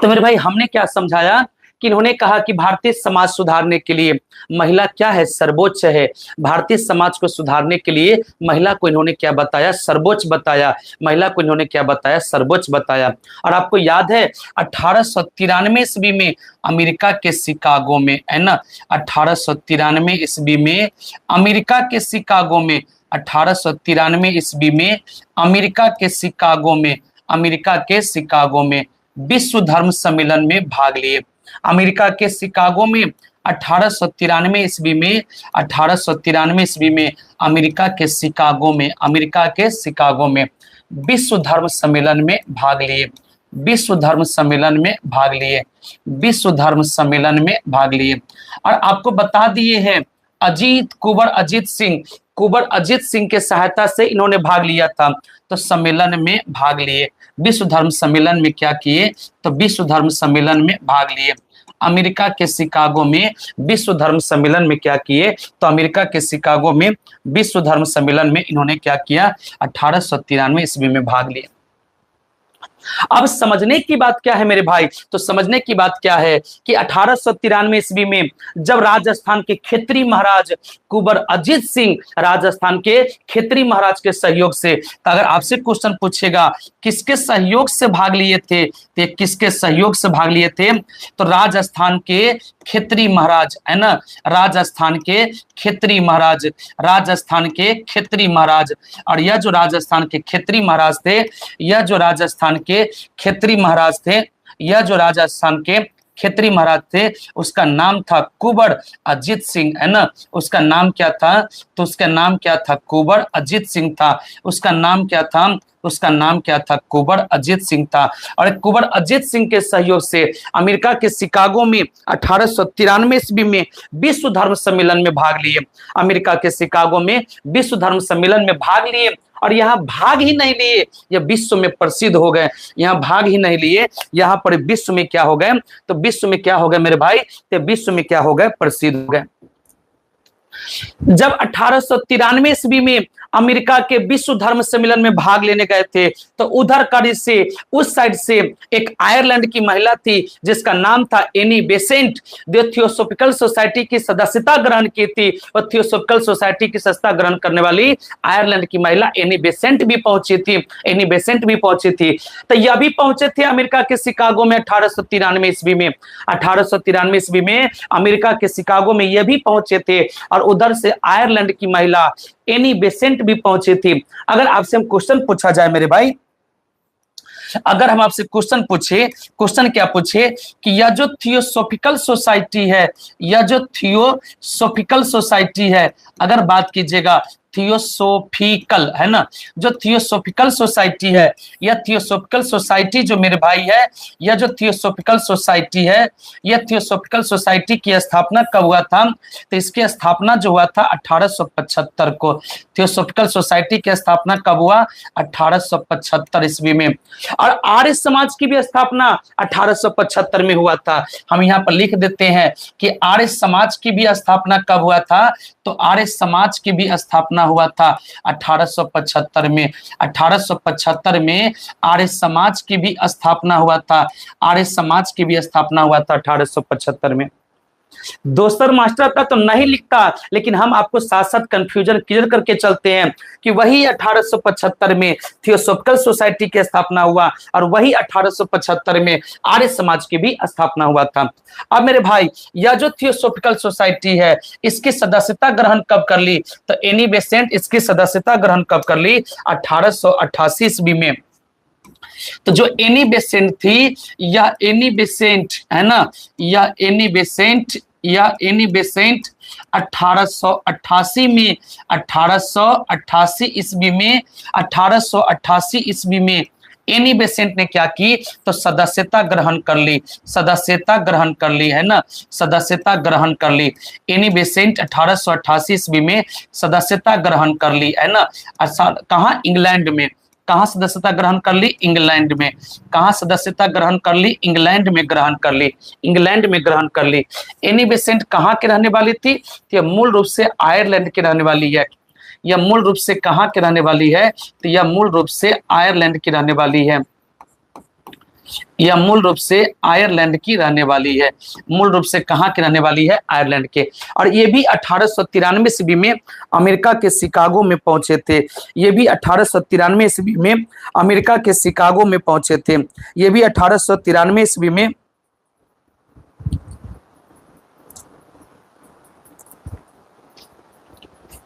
तो मेरे भाई हमने क्या समझाया कि इन्होंने कहा कि भारतीय समाज सुधारने के लिए महिला क्या है, सर्वोच्च है। भारतीय समाज को सुधारने के लिए महिला को इन्होंने क्या बताया, सर्वोच्च बताया। महिला को इन्होंने क्या बताया, सर्वोच्च बताया। और आपको याद है 1893 ईस्वी में अमेरिका के शिकागो में, है ना, 1893 ईस्वी में अमेरिका के शिकागो में, 1893 ईस्वी में अमेरिका के शिकागो में, अमेरिका के शिकागो में विश्व धर्म सम्मेलन में भाग लिए। अमेरिका के शिकागो में 1893 ईस्वी में, 1893 ईस्वी में अमेरिका के शिकागो में, अमेरिका के शिकागो में विश्व धर्म सम्मेलन में भाग लिए। विश्व धर्म सम्मेलन में भाग लिए, विश्व धर्म सम्मेलन में भाग लिए। और आपको बता दिए हैं कुंवर अजीत सिंह के सहायता से इन्होंने भाग लिया था, तो सम्मेलन में भाग लिए। विश्व धर्म सम्मेलन में क्या किए, तो विश्व धर्म सम्मेलन में भाग लिए। अमेरिका के शिकागो में विश्व धर्म सम्मेलन में क्या किए, तो अमेरिका के शिकागो में विश्व धर्म सम्मेलन में इन्होंने क्या किया, 1893 ईस्वी में भाग लिया। अब समझने की बात क्या है मेरे भाई, तो समझने की बात क्या है कि 1893 ईस्वी में जब राजस्थान के खेतरी महाराज कुंवर अजीत सिंह राजस्थान के खेतरी महाराज के सहयोग से, तो अगर आपसे क्वेश्चन पूछेगा किसके सहयोग से भाग लिए थे, तो किसके सहयोग से भाग लिए थे, तो राजस्थान के खेतरी महाराज है ना, राजस्थान के खेतरी महाराज, राजस्थान के खेतरी महाराज। और यह जो राजस्थान के खेतरी महाराज थे, यह जो राजस्थान के खेतरी महाराज थे, यह जो राजस्थान के खेतरी महाराज थे, उसका नाम था कुंवर अजीत सिंह, है ना। उसका नाम क्या था, तो उसका नाम क्या था, कुंवर अजीत सिंह था। उसका नाम क्या था, उसका नाम क्या था, कुंवर अजीत सिंह था। और कुंवर अजीत सिंह के सहयोग से अमेरिका के शिकागो में 1893 ईस्वी में विश्व धर्म सम्मेलन में भाग लिए। अमेरिका के शिकागो में विश्व धर्म सम्मेलन में भाग लिए, और यहाँ भाग ही नहीं लिए, यह विश्व में प्रसिद्ध हो गए। यहाँ भाग ही नहीं लिए, यहाँ पर विश्व में क्या हो गए, तो विश्व में क्या हो गए मेरे भाई, तो विश्व में क्या हो गए, प्रसिद्ध हो गए। जब 1893 ईस्वी में अमेरिका के विश्व धर्म सम्मेलन में भाग लेने गए थे, तो उधर कड़ी से उस साइड से एक आयरलैंड की महिला थी जिसका नाम था एनी बेसेंट, जो थियोसॉफिकल सोसाइटी की सदस्यता ग्रहण की थी। और थियोसॉफिकल सोसाइटी की सदस्यता ग्रहण करने वाली आयरलैंड की महिला एनी बेसेंट भी पहुंची थी, एनी बेसेंट भी पहुंची थी। तो यह भी पहुंचे थे अमेरिका के शिकागो में 1893 ईस्वी में। 1893 ईस्वी में अमेरिका के शिकागो में यह भी पहुंचे थे, और उधर से आयरलैंड की महिला एनी बेसेंट भी पहुंची थी। अगर आपसे हम क्वेश्चन पूछा जाए मेरे भाई, अगर हम आपसे क्वेश्चन पूछे, क्वेश्चन क्या पूछे कि यह जो थियोसॉफिकल सोसाइटी है, यह जो थियोसॉफिकल सोसाइटी है, अगर बात कीजिएगा थियोसॉफिकल, है ना, जो थियोसॉफिकल सोसाइटी है, यह थियोसॉफिकल सोसाइटी जो मेरे भाई है, यह जो थियोसॉफिकल सोसाइटी है, यह थियोसॉफिकल सोसाइटी की स्थापना कब हुआ था, तो इसकी स्थापना जो हुआ था 1875 को। थियोसॉफिकल सोसाइटी की स्थापना कब हुआ, 1875 ईस्वी में। और आर्य समाज की भी स्थापना 1875 में हुआ था। हम यहाँ पर लिख देते हैं कि आर्य समाज की भी स्थापना कब हुआ था, तो आर्य समाज की भी स्थापना हुआ था 1875 में। 1875 में आर्य समाज की भी स्थापना हुआ था, आर्य समाज की भी स्थापना हुआ था 1875 में। दोस्तों मास्टर का तो नहीं लिखता, लेकिन हम आपको साथ साथ कंफ्यूजन क्लियर करके चलते हैं कि वही 1875 में थियोसॉफिकल सोसाइटी की स्थापना हुआ, और वही 1875 में आर्य समाज की भी स्थापना हुआ था। अब मेरे भाई, यह जो थियोसॉफिकल सोसाइटी है, इसकी सदस्यता ग्रहण कब कर ली, तो एनी बेसेंट इसकी सदस्यता ग्रहण कब कर ली, 1888 ईस्वी में। तो जो एनी बेसेंट थी, या एनी बेसेंट है ना, या एनी बेसेंट 1888 में, 1888 ईस्वी में, 1888 ईस्वी में एनी बेसेंट ने क्या की, तो सदस्यता ग्रहण कर ली, सदस्यता ग्रहण कर ली, है ना, सदस्यता ग्रहण कर ली। एनी बेसेंट 1888 ईस्वी में सदस्यता ग्रहण कर ली, है ना। कहाँ, इंग्लैंड में। कहाँ सदस्यता ग्रहण कर ली, इंग्लैंड में। कहाँ सदस्यता ग्रहण कर ली, इंग्लैंड में ग्रहण कर ली, इंग्लैंड में ग्रहण कर ली। एनी बेसेंट कहाँ के रहने वाली थी, तो यह मूल रूप से आयरलैंड की रहने वाली है। यह मूल रूप से कहाँ की रहने वाली है, तो यह मूल रूप से आयरलैंड की रहने वाली है। यह मूल रूप से आयरलैंड की रहने वाली है। मूल रूप से कहाँ की रहने वाली है, आयरलैंड के। और ये भी 1893 ईस्वी में अमेरिका के शिकागो में पहुंचे थे। ये भी 1893 ईस्वी में अमेरिका के शिकागो में पहुंचे थे। ये भी 1893 ईस्वी में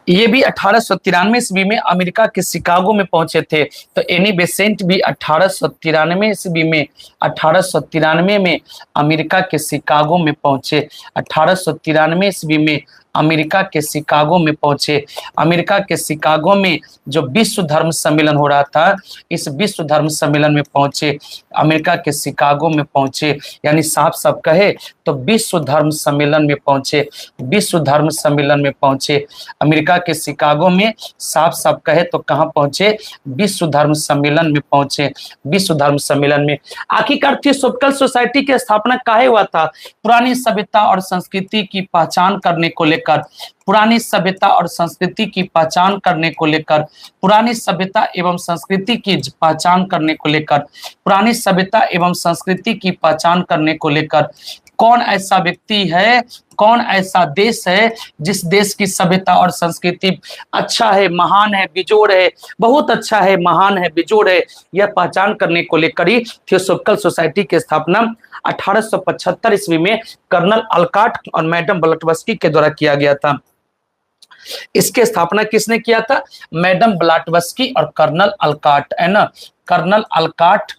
ये भी 1893 ईस्वी में अमेरिका के शिकागो में पहुंचे थे। तो एनी बेसेंट भी 1893 ईस्वी में 1893 में अमेरिका के शिकागो में पहुंचे। 1893 ईस्वी में अमेरिका के शिकागो में पहुंचे। अमेरिका के शिकागो में जो विश्व धर्म सम्मेलन हो रहा था, इस विश्व धर्म सम्मेलन में पहुंचे, अमेरिका के शिकागो में पहुंचे, यानी साफ साफ कहे तो विश्व धर्म सम्मेलन में पहुंचे, विश्व धर्म सम्मेलन में पहुंचे। अमेरिका के शिकागो में साफ साफ कहे तो कहां पहुंचे? विश्व धर्म सम्मेलन में पहुंचे, विश्व धर्म सम्मेलन में। आखिरकार थियोसॉफिकल सोसाइटी की स्थापना काहे हुआ था? पुरानी सभ्यता और संस्कृति की पहचान करने को लेकर, पुरानी सभ्यता और संस्कृति की पहचान करने को लेकर, पुरानी सभ्यता एवं संस्कृति की पहचान करने को लेकर, पुरानी सभ्यता एवं संस्कृति की पहचान करने को लेकर कौन ऐसा व्यक्ति है, कौन ऐसा देश है जिस देश की सभ्यता और संस्कृति अच्छा है, महान है, बिजोड़ है, बहुत अच्छा है, महान है, बिजोड़ है, यह पहचान करने को लेकर ही थियोसॉफिकल सोसाइटी की स्थापना 1875 ईस्वी में कर्नल अलकाट और मैडम ब्लैटवस्की के द्वारा किया गया था। इसके स्थापना किसने किया था? मैडम ब्लैटवस्की और कर्नल अलकाट, है ना, कर्नल अलकाट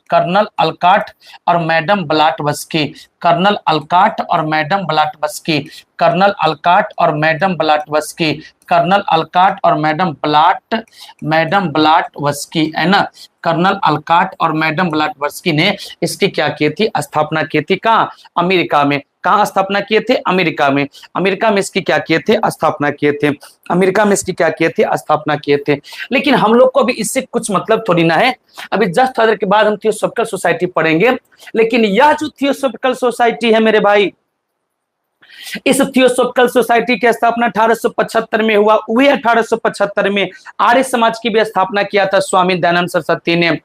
और मैडम ब्लैटवस्की, कर्नल अलकाट और मैडम ब्लैटवस्की, कर्नल अलकाट और मैडम ब्लैटवस्की, कर्नल अलकाट और मैडम ब्लैटवस्की, है ना, कर्नल अलकाट और मैडम ब्लैटवस्की ने इसकी क्या की थी? स्थापना की थी। कहाँ? अमेरिका में। कहाँ स्थापना किए थे? अमेरिका में। अमेरिका में इसकी क्या किए थे? स्थापना किए थे। अमेरिका में इसकी क्या किए थे? स्थापना किए थे। लेकिन हम लोग को अभी इससे कुछ मतलब थोड़ी ना है। अभी जस्ट थोड़ी देर के बाद हम थियोसॉफिकल सोसाइटी पढ़ेंगे। लेकिन यह जो थियोसॉफिकल सोसाइटी है मेरे भाई, इस थियोसॉफिकल सोसाइटी की स्थापना 1875 में हुआ। वही 1875 में आर्य समाज की भी स्थापना किया था स्वामी दयानंद सरस्वती ने,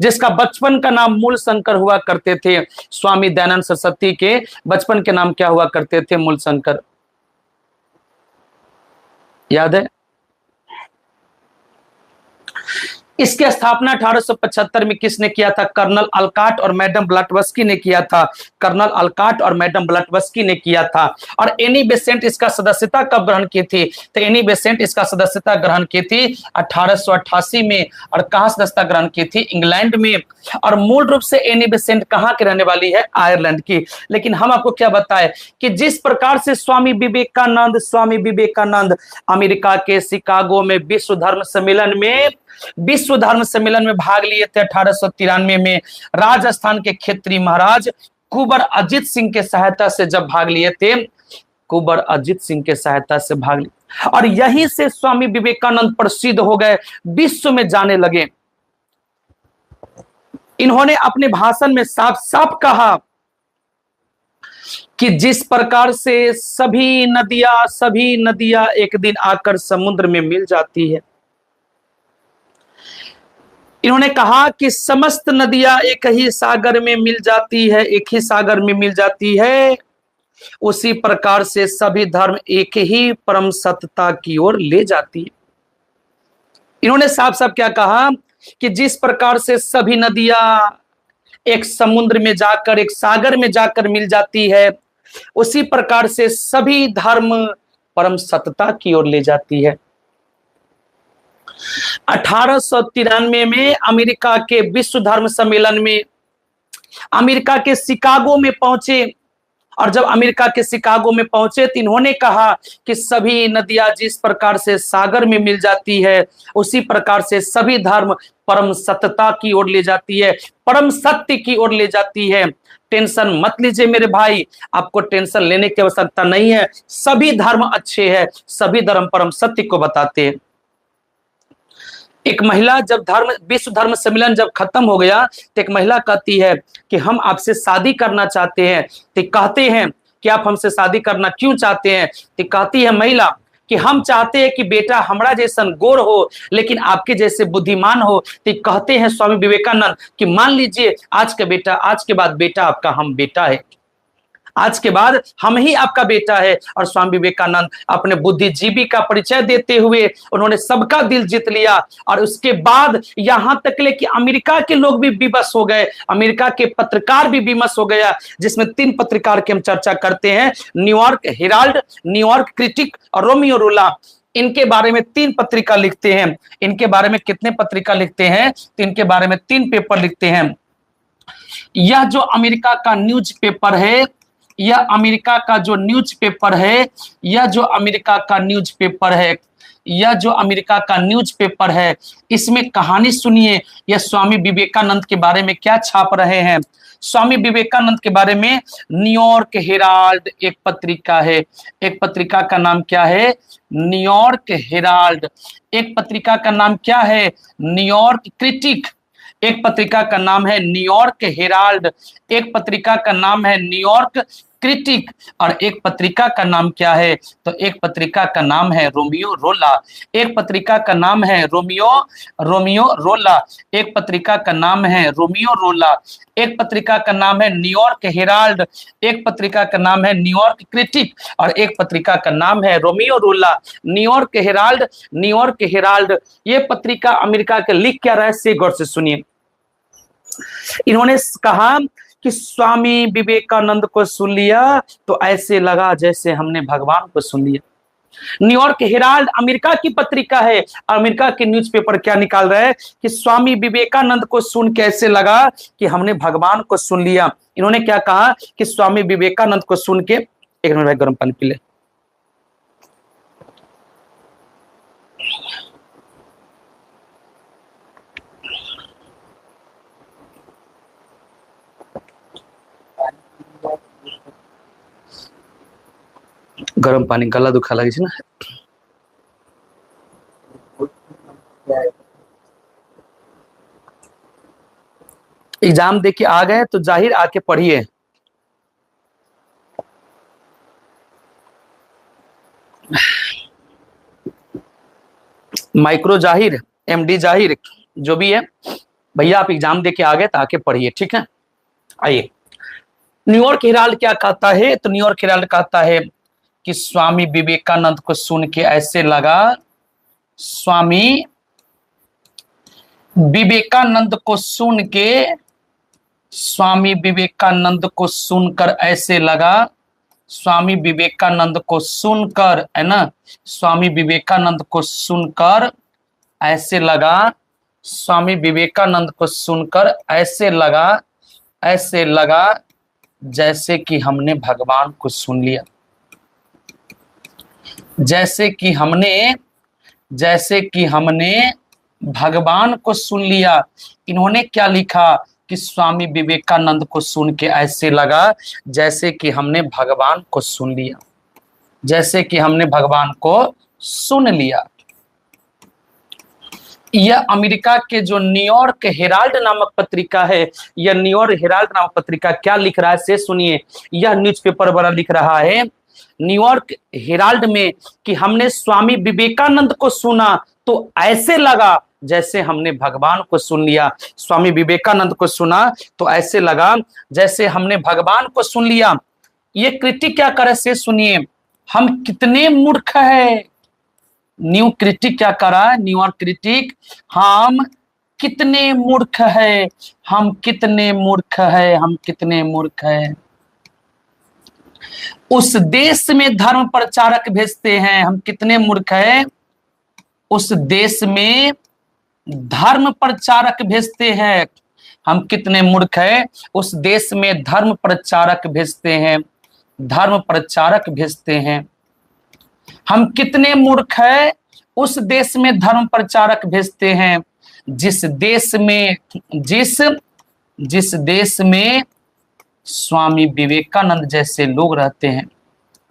जिसका बचपन का नाम मूल शंकर हुआ करते थे। स्वामी दयानंद सरस्वती के बचपन के नाम क्या हुआ करते थे? मूल शंकर। याद है? इसकी स्थापना 1875 में किसने किया था? कर्नल अलकाट और मैडम ब्लैटवस्की ने किया था। कर्नल अलकाट और मैडम ब्लैटवस्की ने किया था। और एनी बेसेंट इसका सदस्यता कब ग्रहण की थी? तो एनी बेसेंट इसका सदस्यता ग्रहण की थी 1888 में। और कहां सदस्यता ग्रहण की थी? इंग्लैंड में। और मूल रूप से एनी बेसेंट कहां की रहने वाली है? आयरलैंड की। लेकिन हम आपको क्या बताएं कि जिस प्रकार से स्वामी विवेकानंद अमेरिका के शिकागो में विश्व धर्म सम्मेलन में भाग लिए थे 1893 में, राजस्थान के क्षेत्रीय महाराज कुंवर अजीत सिंह के सहायता से जब भाग लिए थे, कुंवर अजीत सिंह के सहायता से भाग लिए, और यहीं से स्वामी विवेकानंद प्रसिद्ध हो गए, विश्व में जाने लगे। इन्होंने अपने भाषण में साफ साफ कहा कि जिस प्रकार से सभी नदियां एक दिन आकर समुद्र में मिल जाती है, इन्होंने कहा कि समस्त नदियां एक ही सागर में मिल जाती है, एक ही सागर में मिल जाती है, उसी प्रकार से सभी धर्म एक ही परम सत्ता की ओर ले जाती है। इन्होंने साफ साफ क्या कहा कि जिस प्रकार से सभी नदियां एक समुद्र में जाकर, एक सागर में जाकर मिल जाती है, उसी प्रकार से सभी धर्म परम सत्ता की ओर ले जाती है। 1893 में अमेरिका के विश्व धर्म सम्मेलन में अमेरिका के शिकागो में पहुंचे, और जब अमेरिका के शिकागो में पहुंचे तो इन्होंने कहा कि सभी नदियां जिस प्रकार से सागर में मिल जाती है, उसी प्रकार से सभी धर्म परम सत्ता की ओर ले जाती है, परम सत्य की ओर ले जाती है। टेंशन मत लीजिए मेरे भाई, आपको टेंशन लेने की आवश्यकता नहीं है। सभी धर्म अच्छे हैं, सभी धर्म परम सत्य को बताते हैं। एक महिला जब विश्व धर्म सम्मेलन जब खत्म हो गया तो एक महिला कहती है कि हम आपसे शादी करना चाहते हैं। तो कहते हैं कि आप हमसे शादी करना क्यों चाहते हैं? तो कहती है महिला कि हम चाहते हैं कि बेटा हमारा जैसा गोर हो, लेकिन आपके जैसे बुद्धिमान हो। तो कहते हैं स्वामी विवेकानंद कि मान लीजिए आज के बाद बेटा आपका हम बेटा है, आज के बाद हम ही आपका बेटा है। और स्वामी विवेकानंद अपने बुद्धिजीवी का परिचय देते हुए उन्होंने सबका दिल जीत लिया। और उसके बाद यहां तक ले कि अमेरिका के लोग भी विवश हो गए, अमेरिका के पत्रकार भी विवश हो गया, जिसमें 3 पत्रकार की हम चर्चा करते हैं, न्यूयॉर्क हेराल्ड, न्यूयॉर्क क्रिटिक और रोमियो रोला। इनके बारे में 3 पत्रिका लिखते हैं। इनके बारे में कितने पत्रिका लिखते हैं? तो इनके बारे में 3 पेपर लिखते हैं। यह जो अमेरिका का न्यूज पेपर है, यह अमेरिका का जो न्यूज़पेपर है, यह जो अमेरिका का न्यूज़पेपर है, यह जो अमेरिका का न्यूज़पेपर है, इसमें कहानी सुनिए। यह स्वामी विवेकानंद के बारे में क्या छाप रहे हैं। स्वामी विवेकानंद के बारे में न्यूयॉर्क हेराल्ड एक पत्रिका है। एक पत्रिका का नाम क्या है? New York Herald. एक पत्रिका का नाम क्या है? New York critic. एक पत्रिका का नाम है न्यूयॉर्क हेराल्ड। एक पत्रिका का नाम है न्यूयॉर्क क्रिटिक। और एक पत्रिका का नाम क्या है? तो एक पत्रिका का नाम है रोमियो रोला। एक पत्रिका का नाम है रोमियो रोला। एक पत्रिका का नाम है रोमियो रोला। एक पत्रिका का नाम है न्यूयॉर्क हेराल्ड। एक पत्रिका का नाम है न्यूयॉर्क क्रिटिक और एक पत्रिका का नाम है रोमियो रोला। न्यूयॉर्क हेराल्ड, न्यूयॉर्क हेराल्ड, ये पत्रिका अमेरिका के लिख क्या रहा है, गौर से सुनिए। इन्होंने कहा कि स्वामी विवेकानंद को सुन लिया तो ऐसे लगा जैसे हमने भगवान को सुन लिया। न्यूयॉर्क हेराल्ड अमेरिका की पत्रिका है। अमेरिका के न्यूज़पेपर क्या निकाल रहा है कि स्वामी विवेकानंद को सुन के ऐसे लगा कि हमने भगवान को सुन लिया। इन्होंने क्या कहा कि स्वामी विवेकानंद को सुन के, एक मिनट भाई गर्म पानी पी ले। गरम पानी, गला दुखा लगे ना। एग्जाम दे के आ गए तो जाहिर आके पढ़िए। माइक्रो जाहिर, एमडी जाहिर, जो भी है भैया, आप एग्जाम दे के आ गए तो आके पढ़िए, ठीक है। आइए, न्यूयॉर्क हेराल्ड क्या कहता है? तो न्यूयॉर्क हेराल्ड कहता है कि स्वामी विवेकानंद को सुन के ऐसे लगा, स्वामी विवेकानंद को सुन के, स्वामी विवेकानंद को सुनकर ऐसे लगा, स्वामी विवेकानंद को सुनकर, है ना, स्वामी विवेकानंद को सुनकर ऐसे लगा, स्वामी विवेकानंद को सुनकर ऐसे लगा जैसे कि हमने भगवान को सुन लिया। जैसे कि हमने भगवान को सुन लिया। इन्होंने क्या लिखा कि स्वामी विवेकानंद को सुन के ऐसे लगा जैसे कि हमने भगवान को सुन लिया। जैसे कि हमने भगवान को सुन लिया। यह अमेरिका के जो न्यूयॉर्क हेराल्ड नामक पत्रिका है, यह न्यूयॉर्क हेराल्ड नामक पत्रिका क्या लिख रहा है से सुनिए। यह न्यूज़पेपर वाला लिख रहा है न्यूयॉर्क हेराल्ड में कि हमने स्वामी विवेकानंद को सुना तो ऐसे लगा जैसे हमने भगवान को सुन लिया। स्वामी विवेकानंद को सुना तो ऐसे लगा जैसे हमने भगवान को सुन लिया। ये क्रिटिक क्या करे से सुनिए। हम कितने मूर्ख है। न्यू क्रिटिक क्या करा? न्यूयॉर्क क्रिटिक, हम कितने मूर्ख है, हम कितने मूर्ख है, हम कितने मूर्ख है। उस देश में धर्म प्रचारक भेजते हैं। हम कितने मूर्ख है। उस देश में धर्म प्रचारक भेजते हैं। हम कितने मूर्ख है। उस देश में धर्म प्रचारक भेजते हैं। धर्म प्रचारक भेजते हैं। हम कितने मूर्ख है। उस देश में धर्म प्रचारक भेजते हैं जिस देश में स्वामी विवेकानंद जैसे लोग रहते हैं।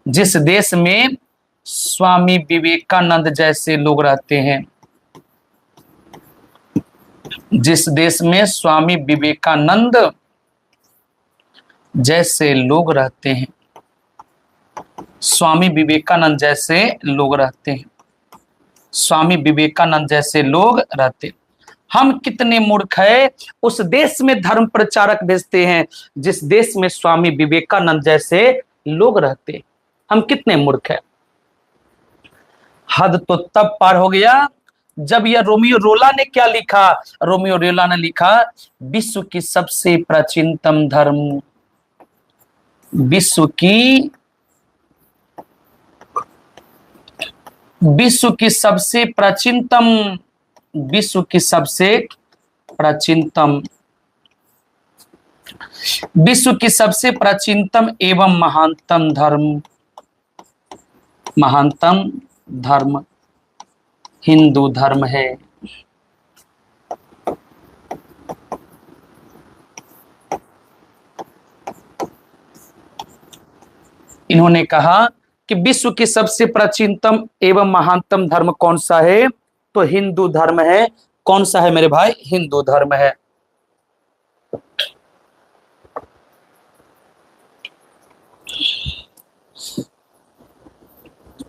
जिस देश में स्वामी विवेकानंद जैसे लोग रहते हैं। जिस देश में स्वामी विवेकानंद जैसे लोग रहते हैं। स्वामी विवेकानंद जैसे लोग रहते हैं। स्वामी विवेकानंद जैसे लोग रहते। हम कितने मूर्ख है। उस देश में धर्म प्रचारक भेजते हैं जिस देश में स्वामी विवेकानंद जैसे लोग रहते। हम कितने मूर्ख है। हद तो तब पार हो गया जब यह रोमियो रोला ने क्या लिखा। रोमियो रोला ने लिखा, विश्व की सबसे प्राचीनतम धर्म, विश्व की सबसे प्राचीनतम विश्व की सबसे प्राचीनतम एवं महानतम धर्म हिंदू धर्म है। इन्होंने कहा कि विश्व की सबसे प्राचीनतम एवं महानतम धर्म कौन सा है? तो हिंदू धर्म है। कौन सा है मेरे भाई? हिंदू धर्म है।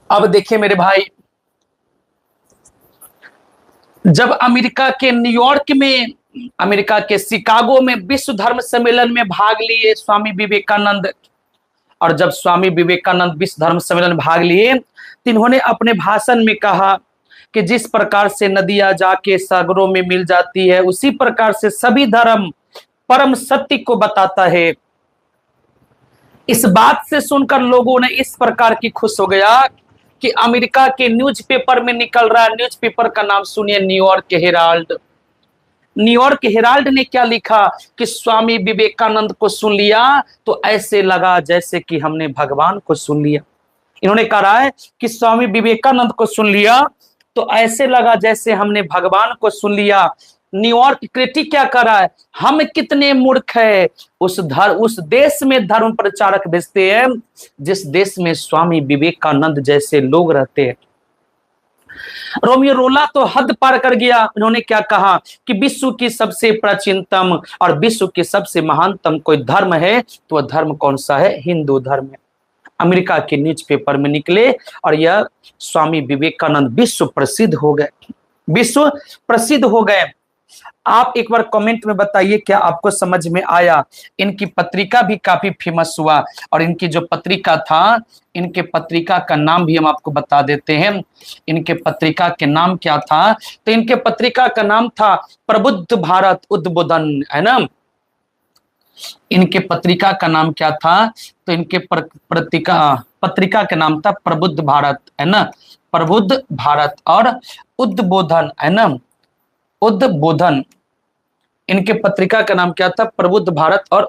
अब देखिए मेरे भाई, जब अमेरिका के न्यूयॉर्क में, अमेरिका के शिकागो में विश्व धर्म सम्मेलन में भाग लिए स्वामी विवेकानंद, और जब स्वामी विवेकानंद विश्व धर्म सम्मेलन में भाग लिए तो इन्होंने अपने भाषण में कहा कि जिस प्रकार से नदियां जाके सागरों में मिल जाती है, उसी प्रकार से सभी धर्म परम सत्य को बताता है। इस बात से सुनकर लोगों ने इस प्रकार की खुश हो गया कि अमेरिका के न्यूज़पेपर में निकल रहा, न्यूज़पेपर का नाम सुनिए, न्यूयॉर्क हेराल्ड। न्यूयॉर्क हेराल्ड ने क्या लिखा कि स्वामी विवेकानंद को सुन लिया तो ऐसे लगा जैसे कि हमने भगवान को सुन लिया। इन्होंने कहा है कि स्वामी विवेकानंद को सुन लिया तो ऐसे लगा जैसे हमने भगवान को सुन लिया। न्यूयॉर्क क्रिटिक क्या कर रहा है? हम कितने मूर्ख है, उस देश में धर्म प्रचारक भेजते हैं जिस देश में स्वामी विवेकानंद जैसे लोग रहते हैं। रोमियो रोला तो हद पार कर गया। उन्होंने क्या कहा कि विश्व की सबसे प्राचीनतम और विश्व की सबसे महानतम कोई धर्म है तो वह धर्म कौन सा है? हिंदू धर्म है। अमेरिका के न्यूज़पेपर में निकले और यह स्वामी विवेकानंद विश्व प्रसिद्ध हो गए, विश्व प्रसिद्ध हो गए। आप एक बार कमेंट में बताइए क्या आपको समझ में आया? इनकी पत्रिका भी काफी फेमस हुआ, और इनकी जो पत्रिका था, इनके पत्रिका का नाम भी हम आपको बता देते हैं। इनके पत्रिका के नाम क्या था? तो इनके पत्रिका का नाम था प्रबुद्ध भारत उद्बोधन, है ना। इनके पत्रिका का नाम क्या था? तो इनके पत्रिका का नाम था प्रबुद्ध भारत, है ना, प्रबुद्ध भारत और उद्बोधन, है ना, उद्बोधन। इनके पत्रिका का नाम क्या था? प्रबुद्ध भारत और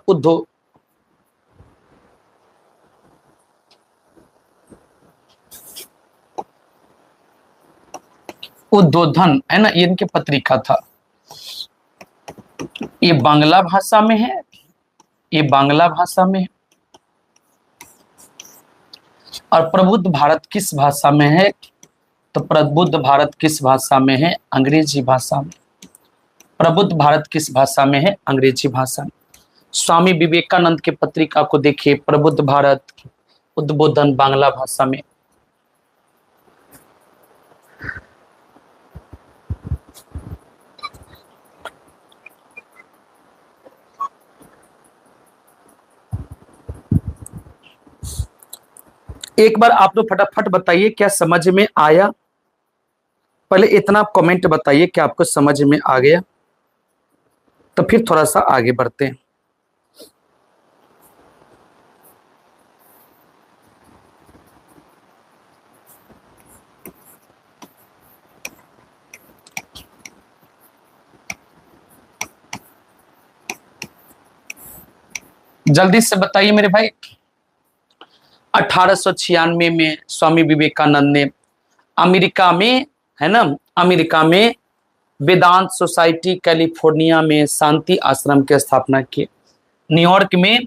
उद्बोधन, है ना, ये इनकी पत्रिका था। ये बांग्ला भाषा में है, ये बांग्ला भाषा में है। और प्रबुद्ध भारत किस भाषा में है? तो प्रबुद्ध भारत किस भाषा में है? अंग्रेजी भाषा में। प्रबुद्ध भारत किस भाषा में है? अंग्रेजी भाषा में। स्वामी विवेकानंद के पत्रिका को देखिए, प्रबुद्ध भारत उद्बोधन बांग्ला भाषा में। एक बार आप लोग फटाफट बताइए क्या समझ में आया? पहले इतना कमेंट बताइए क्या आपको समझ में आ गया, तो फिर थोड़ा सा आगे बढ़ते हैं। जल्दी से बताइए मेरे भाई। 1896 में स्वामी विवेकानंद ने अमेरिका में, है ना, अमेरिका में वेदांत सोसाइटी कैलिफोर्निया में शांति आश्रम की स्थापना की। न्यूयॉर्क में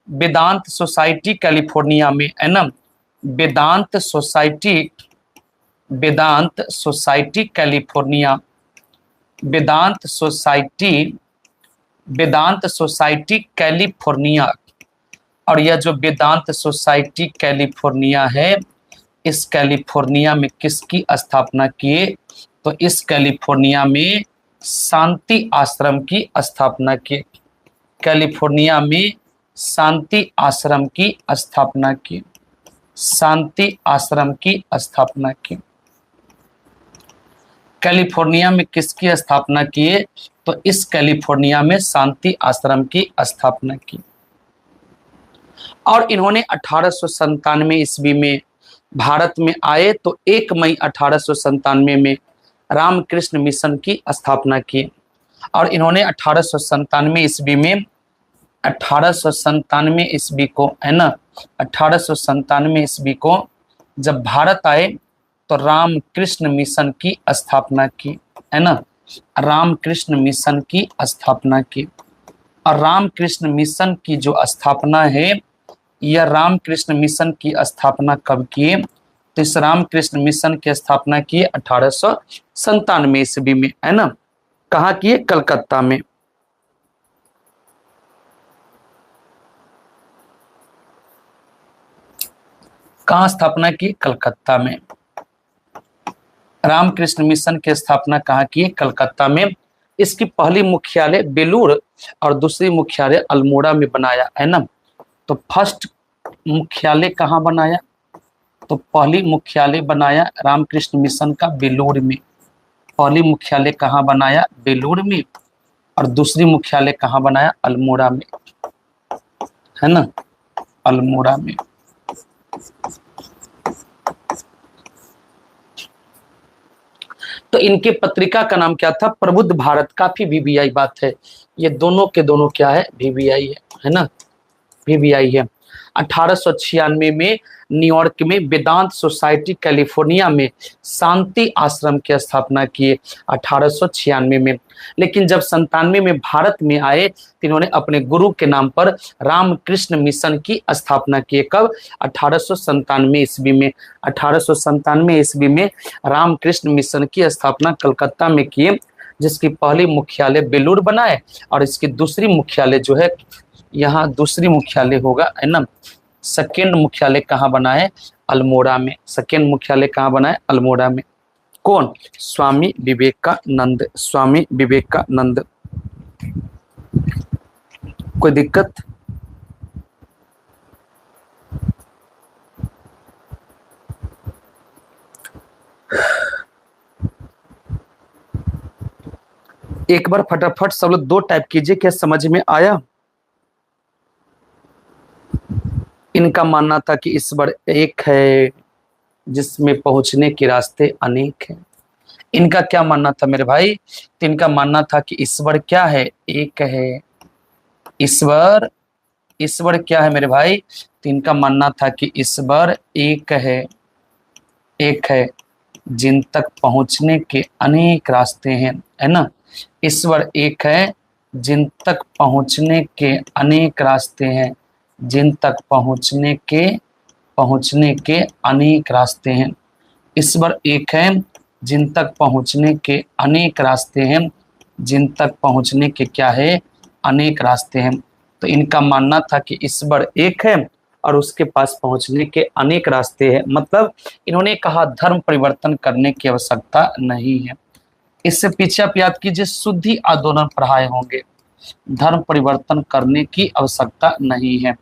वेदांत सोसाइटी कैलिफोर्निया में, है ना, वेदांत सोसाइटी कैलिफोर्निया, वेदांत सोसाइटी कैलिफोर्निया। और यह जो वेदांत सोसाइटी कैलिफोर्निया है, इस कैलिफोर्निया में किसकी स्थापना किए? तो इस कैलिफोर्निया में शांति आश्रम की स्थापना की। कैलिफोर्निया में शांति आश्रम की स्थापना की, शांति आश्रम की स्थापना की। कैलिफोर्निया में किसकी स्थापना किए? तो इस कैलिफोर्निया में शांति आश्रम की स्थापना की। और इन्होंने 1897 ईस्वी में भारत में आए तो 1 मई 1897 में रामकृष्ण मिशन की स्थापना की। और इन्होंने 1897 ईस्वी में 1897 ईस्वी को, है ना, 1897 ईस्वी को जब भारत आए तो रामकृष्ण मिशन की स्थापना की, है ना, रामकृष्ण मिशन की स्थापना की। और रामकृष्ण मिशन की जो स्थापना है, यह रामकृष्ण मिशन की स्थापना कब की? तो इस रामकृष्ण मिशन की स्थापना की 1897 ईस्वी में, है ना। कहाँ की? कलकत्ता में। कहाँ स्थापना की? कलकत्ता में। रामकृष्ण मिशन की स्थापना कहाँ की? कलकत्ता में। इसकी पहली मुख्यालय बेलूर और दूसरी मुख्यालय अल्मोड़ा में बनाया, है ना। तो फर्स्ट मुख्यालय कहाँ बनाया? तो पहली मुख्यालय बनाया रामकृष्ण मिशन का बेलूर में। पहली मुख्यालय कहाँ बनाया? बेलूर में। और दूसरी मुख्यालय कहाँ बनाया? अल्मोड़ा में, है ना, अल्मोड़ा में। तो इनके पत्रिका का नाम क्या था? प्रबुद्ध भारत। काफी वीवीआई बात है, ये दोनों के दोनों क्या है? वीवीआई है ना, वीवीआई है। 1896 में न्यूयॉर्क में वेदांत सोसाइटी कैलिफोर्निया में शांति आश्रम की स्थापना किए 1896 में। लेकिन जब 97 में भारत में आए तो इन्होंने अपने गुरु के नाम पर रामकृष्ण मिशन की स्थापना की। कब? 1897 ईस्वी में। 1897 ईस्वी में रामकृष्ण मिशन की स्थापना कलकत्ता में किए, जिसकी पहली मुख्यालय बेलूर बनाए और इसकी दूसरी मुख्यालय जो है, यहाँ दूसरी मुख्यालय होगा, है ना। सेकेंड मुख्यालय कहाँ बना है? अल्मोड़ा में। सेकेंड मुख्यालय कहाँ बना है? अल्मोड़ा में। कौन? स्वामी विवेकानंद। स्वामी विवेकानंद। कोई दिक्कत? एक बार फटाफट सब लोग 2 टाइप कीजिए, क्या समझ में आया? इनका मानना था कि ईश्वर एक है जिसमें पहुंचने के रास्ते अनेक हैं। इनका क्या मानना था मेरे भाई? तो इनका मानना था कि ईश्वर क्या है? एक है। ईश्वर, ईश्वर क्या है मेरे भाई? तो इनका मानना था कि ईश्वर एक है, एक है, जिन तक पहुंचने के अनेक रास्ते हैं, है ना। ईश्वर एक है, जिन तक पहुंचने के अनेक रास्ते हैं, जिन तक पहुंचने के अनेक रास्ते हैं। ईश्वर एक है, जिन तक पहुंचने के अनेक रास्ते हैं, जिन तक पहुंचने के क्या है? अनेक रास्ते हैं। तो इनका मानना था कि ईश्वर एक है और उसके पास पहुंचने के अनेक रास्ते हैं। मतलब इन्होंने कहा धर्म परिवर्तन करने की आवश्यकता नहीं है। इससे पीछे आप याद कीजिए, शुद्धि आंदोलन पढ़ाए होंगे। धर्म परिवर्तन करने की आवश्यकता नहीं है।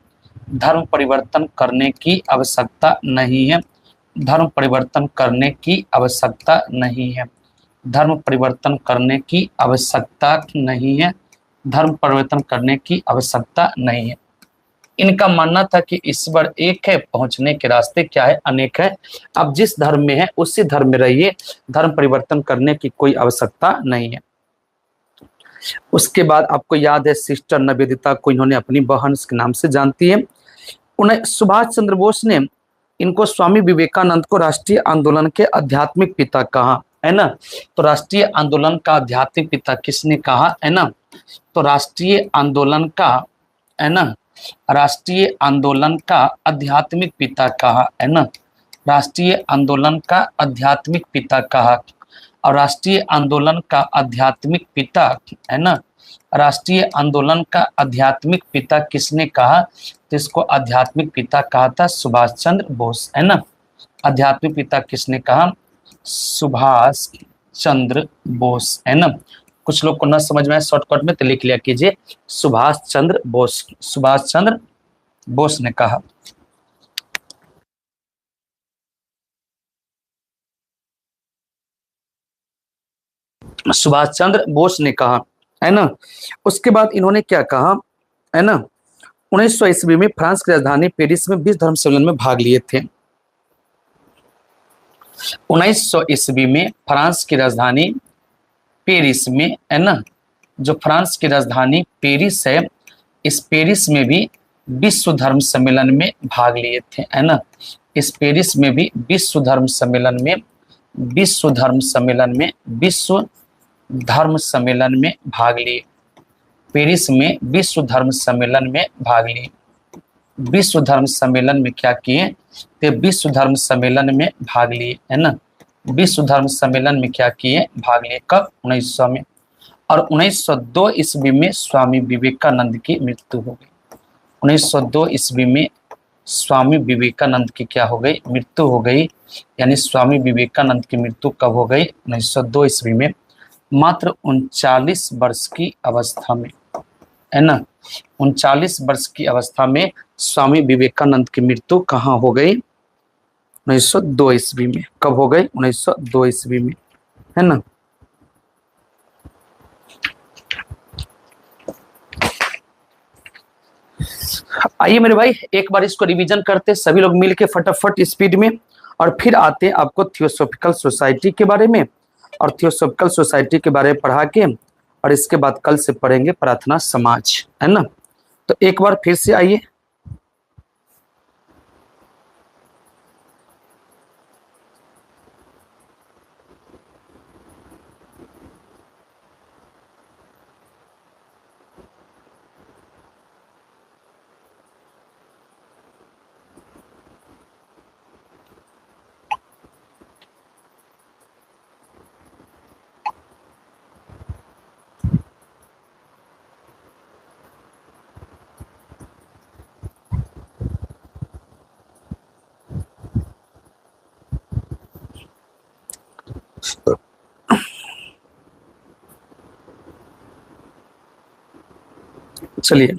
धर्म परिवर्तन करने की आवश्यकता नहीं है। धर्म परिवर्तन करने की आवश्यकता नहीं है। धर्म परिवर्तन करने की आवश्यकता नहीं है। धर्म परिवर्तन करने की आवश्यकता नहीं है। इनका मानना था कि ईश्वर एक है, पहुंचने के रास्ते क्या है? अनेक है। अब जिस धर्म में है उसी धर्म में रहिए, धर्म परिवर्तन करने की कोई आवश्यकता नहीं है। उसके बाद आपको याद है सिस्टर निवेदिता को इन्होंने अपनी बहन के नाम से जानती है। उन्हें सुभाष चंद्र बोस ने इनको स्वामी विवेकानंद को राष्ट्रीय आंदोलन के आध्यात्मिक पिता कहा, है ना। तो राष्ट्रीय आंदोलन का आध्यात्मिक पिता किसने कहा, है ना? तो राष्ट्रीय आंदोलन का, है ना, राष्ट्रीय आंदोलन का आध्यात्मिक पिता कहा, है ना। राष्ट्रीय आंदोलन का आध्यात्मिक पिता कहा। और राष्ट्रीय आंदोलन का आध्यात्मिक पिता, है ना, राष्ट्रीय आंदोलन का आध्यात्मिक पिता किसने कहा? तो इसको आध्यात्मिक पिता कहा था सुभाष चंद्र बोस, है ना। आध्यात्मिक पिता किसने कहा? सुभाष चंद्र बोस, है ना। कुछ लोग को न समझ में आए शॉर्टकट में तो लिख लिया कीजिए, सुभाष चंद्र बोस। सुभाष चंद्र बोस ने कहा। सुभाष चंद्र बोस ने कहा, है ना। उसके बाद इन्होंने क्या कहा, है ना, 1900 ईस्वी में फ्रांस की राजधानी पेरिस में विश्व धर्म सम्मेलन में भाग लिए थे। 1900 ईस्वी में फ्रांस की राजधानी पेरिस में, है ना, जो फ्रांस की राजधानी पेरिस है, इस पेरिस में भी विश्व धर्म सम्मेलन में भाग लिए थे, है ना। इस पेरिस में भी विश्व धर्म सम्मेलन में विश्व धर्म सम्मेलन में विश्व धर्म सम्मेलन में भाग लिए। पेरिस में विश्व धर्म सम्मेलन में भाग लिए। विश्व धर्म सम्मेलन में क्या किए, तो विश्व धर्म सम्मेलन में भाग लिए, है ना। विश्व धर्म सम्मेलन में क्या किए, भाग लिए। कब? 1900 में। और 1902 ईस्वी में स्वामी विवेकानंद की मृत्यु हो गई। 1902 ईस्वी में स्वामी विवेकानंद की क्या हो गई, मृत्यु हो गई। यानी स्वामी विवेकानंद की मृत्यु कब हो गई? 1902 ईस्वी में, मात्र 39 वर्ष की अवस्था में, है ना। 39 वर्ष की अवस्था में स्वामी विवेकानंद की मृत्यु कहाँ हो गई? 1902 ईस्वी में। कब हो गई? 1902 ईस्वी में, है ना। आइए मेरे भाई एक बार इसको रिवीजन करते सभी लोग मिलके फटाफट स्पीड में, और फिर आते हैं आपको थियोसॉफिकल सोसाइटी के बारे में, और थियोसॉफिकल सोसाइटी के बारे में पढ़ा के, और इसके बाद कल से पढ़ेंगे प्रार्थना समाज, है ना। तो एक बार फिर से आइए। चलिए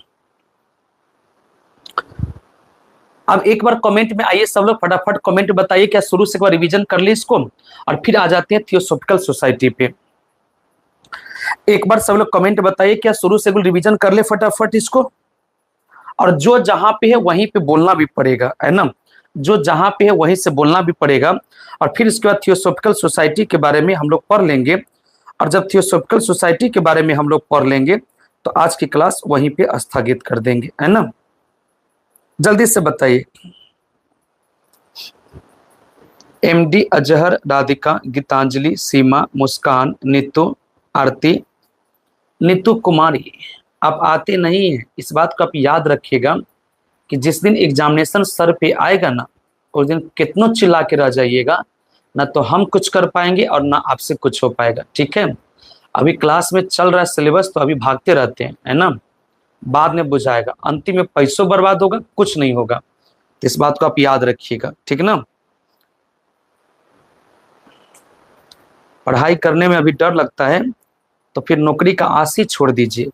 अब एक बार कमेंट में आइए, सब लोग फटाफट कमेंट बताइए क्या शुरू से एक बार रिवीजन कर ली इसको, और फिर आ जाते हैं थियोसॉफिकल सोसाइटी पे। एक बार सब लोग कमेंट बताइए क्या शुरू से रिवीजन कर ले फटाफट इसको, और जो जहां पे है वहीं पे बोलना भी पड़ेगा, है ना। जो जहां पे है वहीं से बोलना भी पड़ेगा। और फिर इसके बाद थियोसॉफिकल सोसाइटी के बारे में हम लोग पढ़ लेंगे, और जब थियोसॉफिकल सोसाइटी के बारे में हम लोग पढ़ लेंगे तो आज की क्लास वहीं पे स्थगित कर देंगे, है ना। जल्दी से बताइए। एमडी, अजहर, राधिका, गीतांजलि, सीमा, मुस्कान, नीतू, आरती, नीतू कुमारी। आप आते नहीं हैं, इस बात को आप याद रखिएगा कि जिस दिन एग्जामिनेशन सर पे आएगा ना, उस दिन कितनों चिल्ला के रह जाइएगा, ना तो हम कुछ कर पाएंगे और ना आपसे कुछ हो पाएगा, ठीक है। अभी क्लास में चल रहा है सिलेबस, तो अभी भागते रहते हैं, है ना। बाद में बुझाएगा, अंतिम में पैसों बर्बाद होगा, कुछ नहीं होगा। इस बात को आप याद रखिएगा, ठीक ना। पढ़ाई करने में अभी डर लगता है तो फिर नौकरी का आस ही छोड़ दीजिए।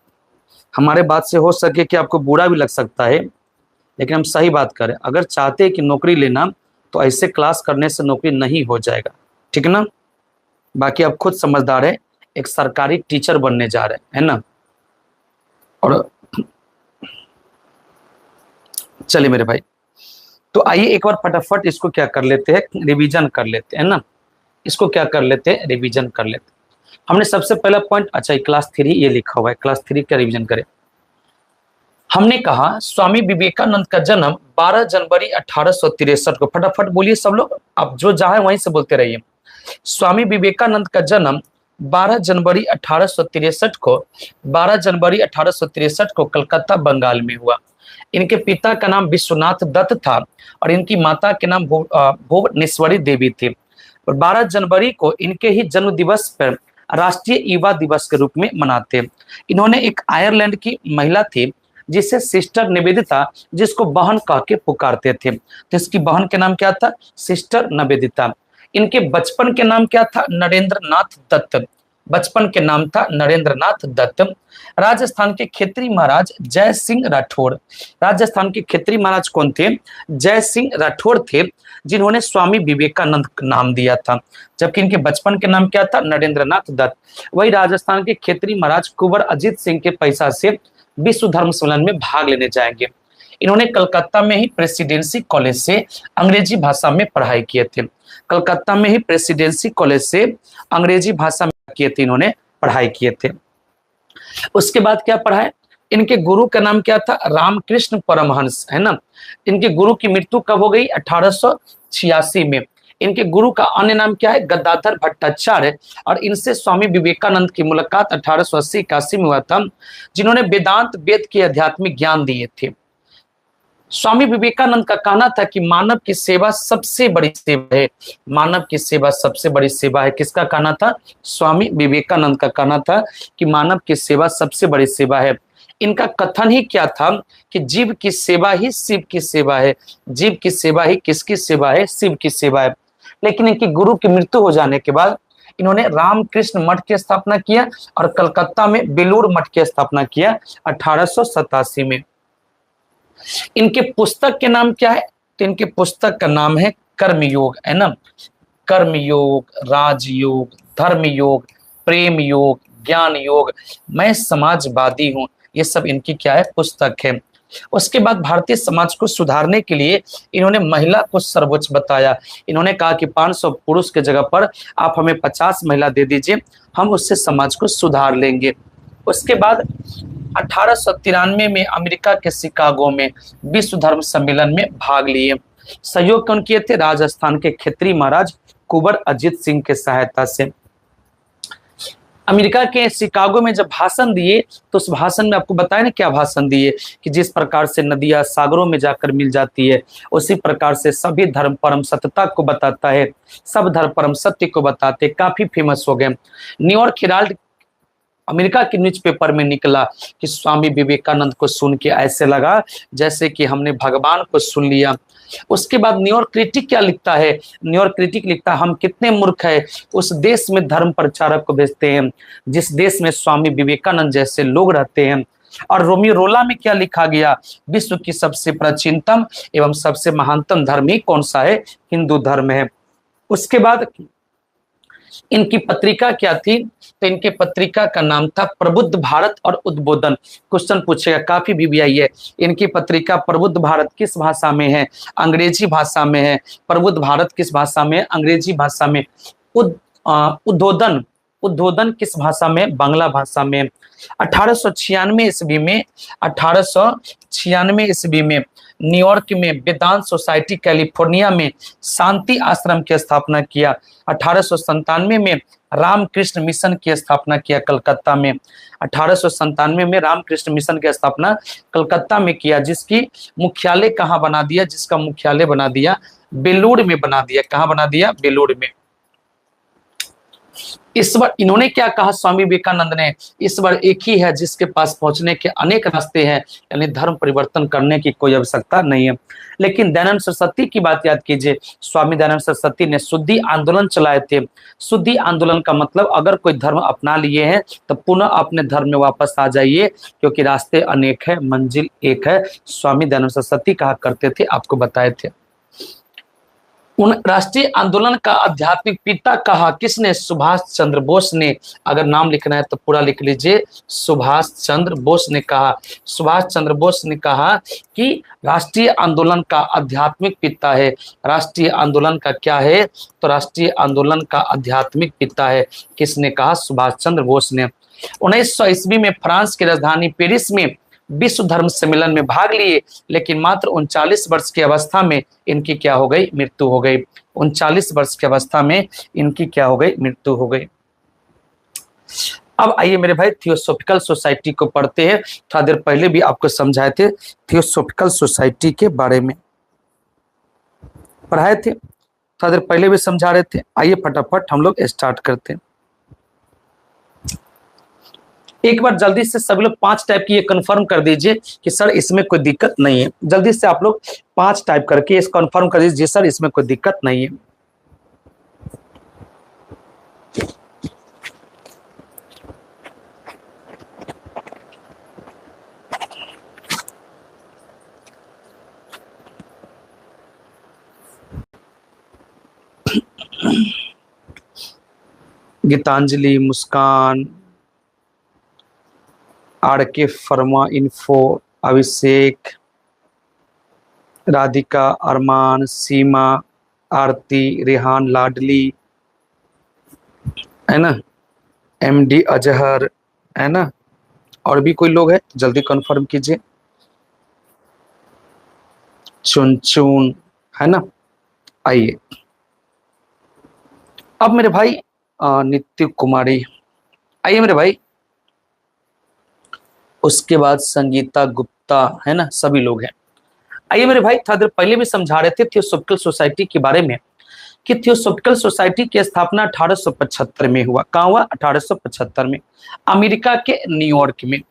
हमारे बात से हो सके कि आपको बुरा भी लग सकता है, लेकिन हम सही बात करें, अगर चाहते हैं कि नौकरी लेना तो ऐसे क्लास करने से नौकरी नहीं हो जाएगा, ठीक ना। बाकी आप खुद समझदार है, एक सरकारी टीचर बनने जा रहे हैं, है ना। और चलिए मेरे भाई, तो आइए एक बार फटाफट इसको क्या कर लेते हैं, रिवीजन कर लेते हैं ना। इसको क्या कर लेते हैं, रिवीजन कर लेते हैं। हमने सबसे पहला पॉइंट, अच्छा क्लास 3 ये लिखा हुआ है, क्लास 3 का रिवीजन करें। हमने कहा स्वामी विवेकानंद का जन्म 12 जनवरी 1863 को, फटाफट बोलिए सब लोग, आप जो जहां वहीं से बोलते रहिए। स्वामी विवेकानंद का जन्म 12 जनवरी 1863 को 12 जनवरी 1863 को कलकत्ता बंगाल में हुआ। इनके पिता का नाम विश्वनाथ दत्त था और इनकी माता के नाम भुवनेश्वरी देवी थी। और 12 जनवरी को इनके ही जन्म दिवस पर राष्ट्रीय युवा दिवस के रूप में मनाते। इन्होंने एक आयरलैंड की महिला थी जिसे सिस्टर निवेदिता, जिसको बहन कह के पुकारते थे, तो इसकी बहन के नाम क्या था, सिस्टर निवेदिता। इनके बचपन के नाम क्या था, नरेंद्र नाथ दत्त। बचपन के नाम था नरेंद्र नाथ दत्त। राजस्थान के खेत्री महाराज जय सिंह राठौड़। राजस्थान के खेत्री महाराज कौन थे, जय सिंह राठौड़ थे, जिन्होंने स्वामी विवेकानंद नाम दिया था, जबकि इनके बचपन के नाम क्या था, नरेंद्र नाथ दत्त। वही राजस्थान के खेत्री महाराज कुंवर अजीत सिंह के पैसा से विश्व धर्म सम्मेलन में भाग लेने जाएंगे। इन्होंने कलकत्ता में ही प्रेसिडेंसी कॉलेज से अंग्रेजी भाषा में पढ़ाई किए थे। कलकत्ता में ही प्रेसिडेंसी कॉलेज से अंग्रेजी भाषा में किए थे, इन्होंने पढ़ाई किए थे। उसके बाद क्या पढ़ा है, इनके गुरु का नाम क्या था? रामकृष्ण परमहंस, है ना। इनके गुरु की मृत्यु कब हो गई? 1886 में। इनके गुरु का अन्य नाम क्या है? गदाधर भट्टाचार्य। और इनसे स्वामी विवेकानंद की मुलाकात 1880-81 में हुआ था, जिन्होंने वेदांत वेद के आध्यात्मिक ज्ञान दिए थे। स्वामी विवेकानंद का कहना था कि मानव की सेवा सबसे बड़ी सेवा है, मानव की सेवा सबसे बड़ी सेवा है। किसका कहना था? स्वामी विवेकानंद का कहना था कि मानव की सेवा सबसे बड़ी सेवा है। इनका कथन ही क्या था कि जीव की सेवा ही शिव की सेवा है, जीव की सेवा ही किसकी सेवा है? शिव की सेवा है। लेकिन इनकी गुरु की मृत्यु हो जाने के बाद इन्होंने रामकृष्ण मठ की स्थापना किया और कलकत्ता में बेलूर मठ की स्थापना किया 1887 में। इनके पुस्तक के नाम क्या है? तो इनके पुस्तक का नाम है कर्मयोग, है ना। कर्मयोग, राजयोग, धर्मयोग, प्रेम योग, ज्ञान योग, मैं समाजवादी हूं, ये सब इनकी क्या है? पुस्तक है। उसके बाद भारतीय समाज को सुधारने के लिए इन्होंने महिला को सर्वोच्च बताया। इन्होंने कहा कि 500 पुरुष के जगह पर आप हमें 50 महिला दे दीजिए, हम उससे समाज को सुधार लेंगे। उसके बाद 1893 में अमेरिका के शिकागो में विश्व धर्म सम्मेलन में भाग लिए। सहयोग कौन किए थे? राजस्थान के खत्री महाराज कुंवर अजीत सिंह के सहायता से। अमेरिका के शिकागो में जब भाषण दिए तो उस भाषण में आपको बताया ना क्या भाषण दिए कि जिस प्रकार से नदियां सागरों में जाकर मिल जाती है, उसी प्रकार से सभी धर्म परम सत्यता को बताता है, सब धर्म परम सत्य को बताते। काफी फेमस हो गए। न्यूयॉर्क हेराल्ड अमेरिका के न्यूज़पेपर में निकला कि स्वामी विवेकानंद को सुन के ऐसे लगा जैसे कि हमने भगवान को सुन लिया। उसके बाद न्यूयॉर्क क्रिटिक क्या लिखता है? न्यूयॉर्क क्रिटिक लिखता है हम कितने मूर्ख है, उस देश में धर्म प्रचारक को भेजते हैं जिस देश में स्वामी विवेकानंद जैसे लोग रहते हैं। और रोमियो रोला में क्या लिखा गया? विश्व की सबसे प्राचीनतम एवं सबसे महानतम धर्म ही कौन सा है? हिंदू धर्म है। उसके बाद इनकी पत्रिका क्या थी? तो इनके पत्रिका का नाम था प्रबुद्ध भारत और उद्बोधन। क्वेश्चन पूछेगा, काफी वीवीआई है। इनकी पत्रिका प्रबुद्ध भारत किस भाषा में है? अंग्रेजी भाषा में है। प्रबुद्ध भारत किस भाषा में? अंग्रेजी भाषा में। उद्बोधन, उद्बोधन किस भाषा में? बांग्ला भाषा में। 1896 ईस्वी में 1896 ईस्वी में न्यूयॉर्क में वेदांत सोसाइटी कैलिफोर्निया में शांति आश्रम की स्थापना किया। 1897 में रामकृष्ण मिशन की स्थापना किया कलकत्ता में। 1897 में रामकृष्ण मिशन की स्थापना कलकत्ता में किया, जिसकी मुख्यालय कहाँ बना दिया? जिसका मुख्यालय बना दिया बेलूर में बना दिया। कहाँ बना दिया? बेलूर में। इस बार इन्होंने क्या कहा स्वामी विवेकानंद ने? इस बार एक ही है जिसके पास पहुंचने के अनेक रास्ते हैं, यानी धर्म परिवर्तन करने की कोई आवश्यकता नहीं है। लेकिन दयानंद सरस्वती की बात याद कीजिए। स्वामी दयानंद सरस्वती ने शुद्धि आंदोलन चलाए थे। शुद्धि आंदोलन का मतलब अगर कोई धर्म अपना लिए हैं तो पुनः अपने धर्म में वापस आ जाइए, क्योंकि रास्ते अनेक है, मंजिल एक है। स्वामी दयानंद सरस्वती कहा करते थे, आपको बताए थे। उन राष्ट्रीय आंदोलन का आध्यात्मिक पिता कहा किसने? सुभाष चंद्र बोस ने। अगर नाम लिखना है तो पूरा लिख लीजिए, सुभाष चंद्र बोस ने कहा। सुभाष चंद्र बोस ने कहा कि राष्ट्रीय आंदोलन का आध्यात्मिक पिता है। राष्ट्रीय आंदोलन का क्या है? तो राष्ट्रीय आंदोलन का आध्यात्मिक पिता है। किसने कहा? सुभाष चंद्र बोस ने। 1900 ईस्वी में फ्रांस की राजधानी पेरिस में विश्व धर्म सम्मेलन में भाग लिए, लेकिन मात्र 39 वर्ष की अवस्था में इनकी क्या हो गई? मृत्यु हो गई। 39 वर्ष की अवस्था में इनकी क्या हो गई? मृत्यु हो गई। अब आइए मेरे भाई थियोसॉफिकल सोसाइटी को पढ़ते हैं। थोड़ा देर पहले भी आपको समझाए थे थियोसॉफिकल सोसाइटी के बारे में, पढ़ाए थे, थोड़ा देर पहले भी समझा रहे थे। आइए फटाफट हम लोग स्टार्ट करते हैं। एक बार जल्दी से सभी लोग 5 टाइप की ये कंफर्म कर दीजिए कि सर इसमें कोई दिक्कत नहीं है। जल्दी से आप लोग 5 टाइप करके इस कंफर्म कर दीजिए सर इसमें कोई दिक्कत नहीं है। गीतांजलि, मुस्कान, आर.के. फर्मा, इन्फो, अभिषेक, राधिका, अरमान, सीमा, आरती, रेहान, लाडली, है ना, एमडी अजहर, है ना, और भी कोई लोग है जल्दी कंफर्म कीजिए। चुन चुन, है ना। आइए अब मेरे भाई नित्य कुमारी, आइए मेरे भाई। उसके बाद संगीता गुप्ता, है ना, सभी लोग हैं। आइए मेरे भाई, थोड़ा देर पहले भी समझा रहे थे थियोसॉफिकल सोसाइटी के बारे में कि थियोसॉफिकल सोसाइटी की स्थापना 1875 में हुआ। कहाँ हुआ? 1875 में, अमेरिका के न्यूयॉर्क में।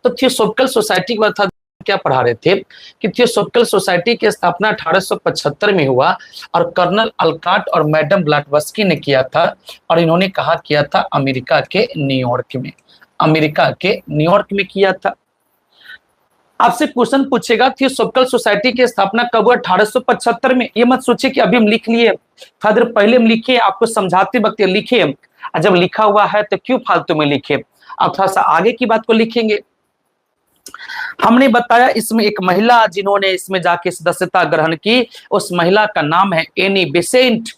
तो थियोसॉफिकल सोसाइटी के बाद था क्या पढ़ा रहे थे कि थियोसॉफिकल सोसाइटी की स्थापना 1875 में हुआ और कर्नल अल्काट और मैडम ब्लाटवस्की ने किया था। और इन्होंने कहा किया था? अमेरिका के न्यूयॉर्क में, अमेरिका के न्यूयॉर्क में किया था। आपसे क्वेश्चन पूछेगा थियोसॉफिकल सोसाइटी की स्थापना कब हुआ? 1875 में। ये मत सोचिए कि अभी हम लिख लिए, थोड़ा देर पहले हम लिखे, आपको समझाते वक्त लिखे। जब लिखा हुआ है तो क्यों फालतू में लिखे, अब थोड़ा सा आगे की बात को लिखेंगे। हमने बताया इसमें एक महिला जिन्होंने इसमें जाके सदस्यता ग्रहण की, उस महिला का नाम है एनी बेसेंट।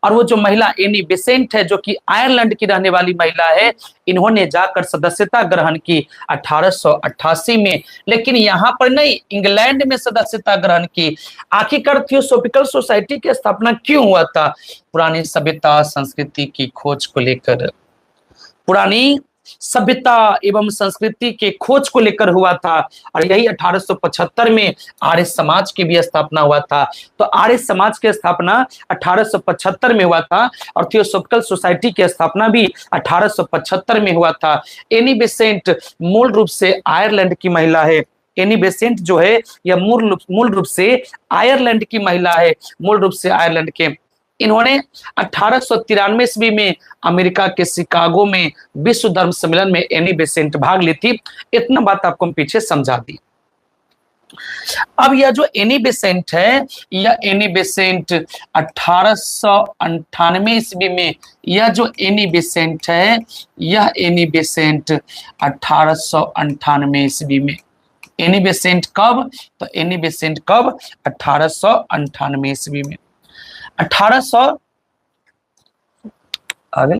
और वो जो महिला एनी बेसेंट है, जो कि आयरलैंड की रहने वाली महिला है, इन्होंने जाकर सदस्यता ग्रहण की 1888 में। लेकिन यहां पर नहीं, इंग्लैंड में सदस्यता ग्रहण की। आखिरकार थियोसॉफिकल सोसाइटी की स्थापना क्यों हुआ था? पुरानी सभ्यता संस्कृति की खोज को लेकर, पुरानी सभ्यता एवं संस्कृति के खोज को लेकर हुआ था। और यही 1875 में आर्य समाज की भी स्थापना हुआ था। तो आर्य समाज की स्थापना 1875 में हुआ था और थियोसॉफिकल सोसाइटी की स्थापना भी 1875 में हुआ था। एनी बेसेंट मूल रूप से आयरलैंड की महिला है। एनी बेसेंट जो है यह मूल रूप से आयरलैंड की महिला है, मूल रूप से आयरलैंड के। इन्होंने 1893 ईस्वी में अमेरिका के शिकागो में विश्व धर्म सम्मेलन में एनी बेसेंट भाग ली थी। इतना बात आपको हम पीछे समझा दी। अब यह जो एनी बेसेंट है, यह एनी बेसेंट 1898 ईस्वी में, यह जो एनी बेसेंट है, यह एनी बेसेंट 1898 ईस्वी में। एनी बेसेंट कब? तो एनी बेसेंट कब? 1898 ईस्वी में। 1800 आगे।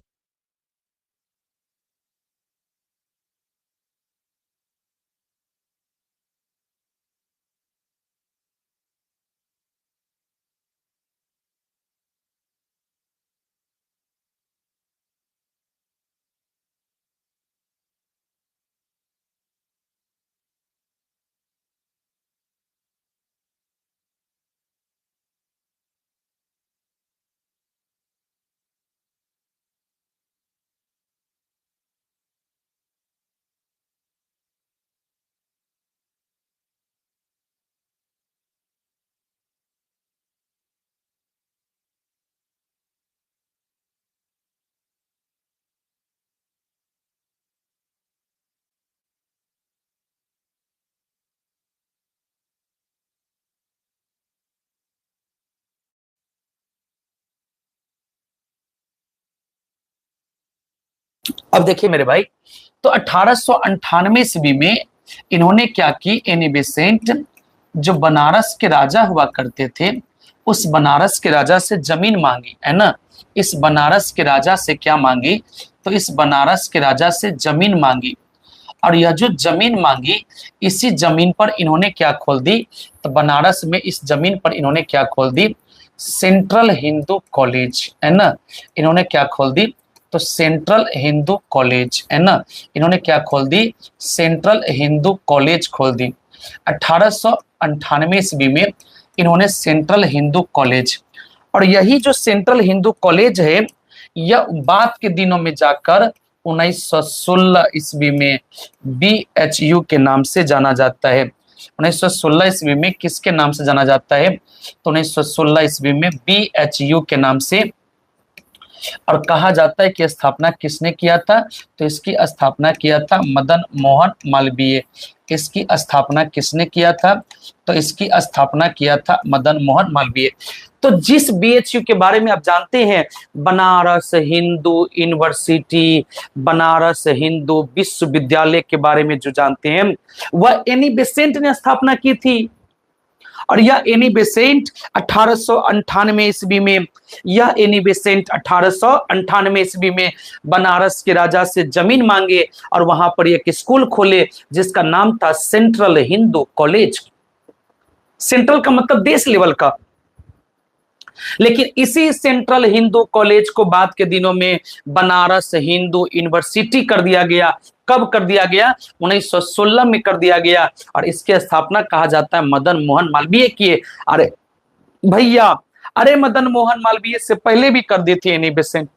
अब देखिए मेरे भाई, तो 1898 ईस्वी में इन्होंने क्या की? एनी बेसेंट जो बनारस के राजा हुआ करते थे, उस बनारस के राजा से जमीन मांगी, है ना। इस बनारस के राजा से क्या मांगी? तो इस बनारस के राजा से जमीन मांगी। और यह जो जमीन मांगी, इसी जमीन पर इन्होंने क्या खोल दी? तो बनारस में इस जमीन पर इन्होंने क्या खोल दी? सेंट्रल हिंदू कॉलेज, है ना। इन्होंने क्या खोल दी? तो सेंट्रल हिंदू कॉलेज, है ना। इन्होंने क्या खोल दी? सेंट्रल हिंदू कॉलेज खोल दी 1898 ईस्वी में। इन्होंने सेंट्रल हिंदू कॉलेज, और यही जो सेंट्रल हिंदू कॉलेज है, यह बाद के दिनों में जाकर 1916 ईस्वी में BHU के नाम से जाना जाता है। 1916 ईस्वी में किसके नाम से जाना जाता है? तो 1916 ईस्वी में BHU के नाम से। और कहा जाता है कि स्थापना किसने किया था? तो इसकी स्थापना किया था मदन मोहन मालवीय। इसकी स्थापना किसने किया था? तो इसकी स्थापना किया था मदन मोहन मालवीय। तो जिस BHU के बारे में आप जानते हैं, बनारस हिंदू यूनिवर्सिटी, बनारस हिंदू विश्वविद्यालय के बारे में जो जानते हैं, वह एनी बेसेंट ने स्थापना की थी। और यह एनी बेसेंट 1898 ईस्वी में, यह एनी बेसेंट 1898 ईस्वी में बनारस के राजा से जमीन मांगे और वहां पर एक स्कूल खोले जिसका नाम था सेंट्रल हिंदू कॉलेज। सेंट्रल का मतलब देश लेवल का। लेकिन इसी सेंट्रल हिंदू कॉलेज को बाद के दिनों में बनारस हिंदू यूनिवर्सिटी कर दिया गया। कब कर दिया गया? 1916 में कर दिया गया। और इसकी स्थापना कहा जाता है मदन मोहन मालवीय किए। अरे भैया, अरे मदन मोहन मालवीय से पहले भी कर दी थी Annie Besant.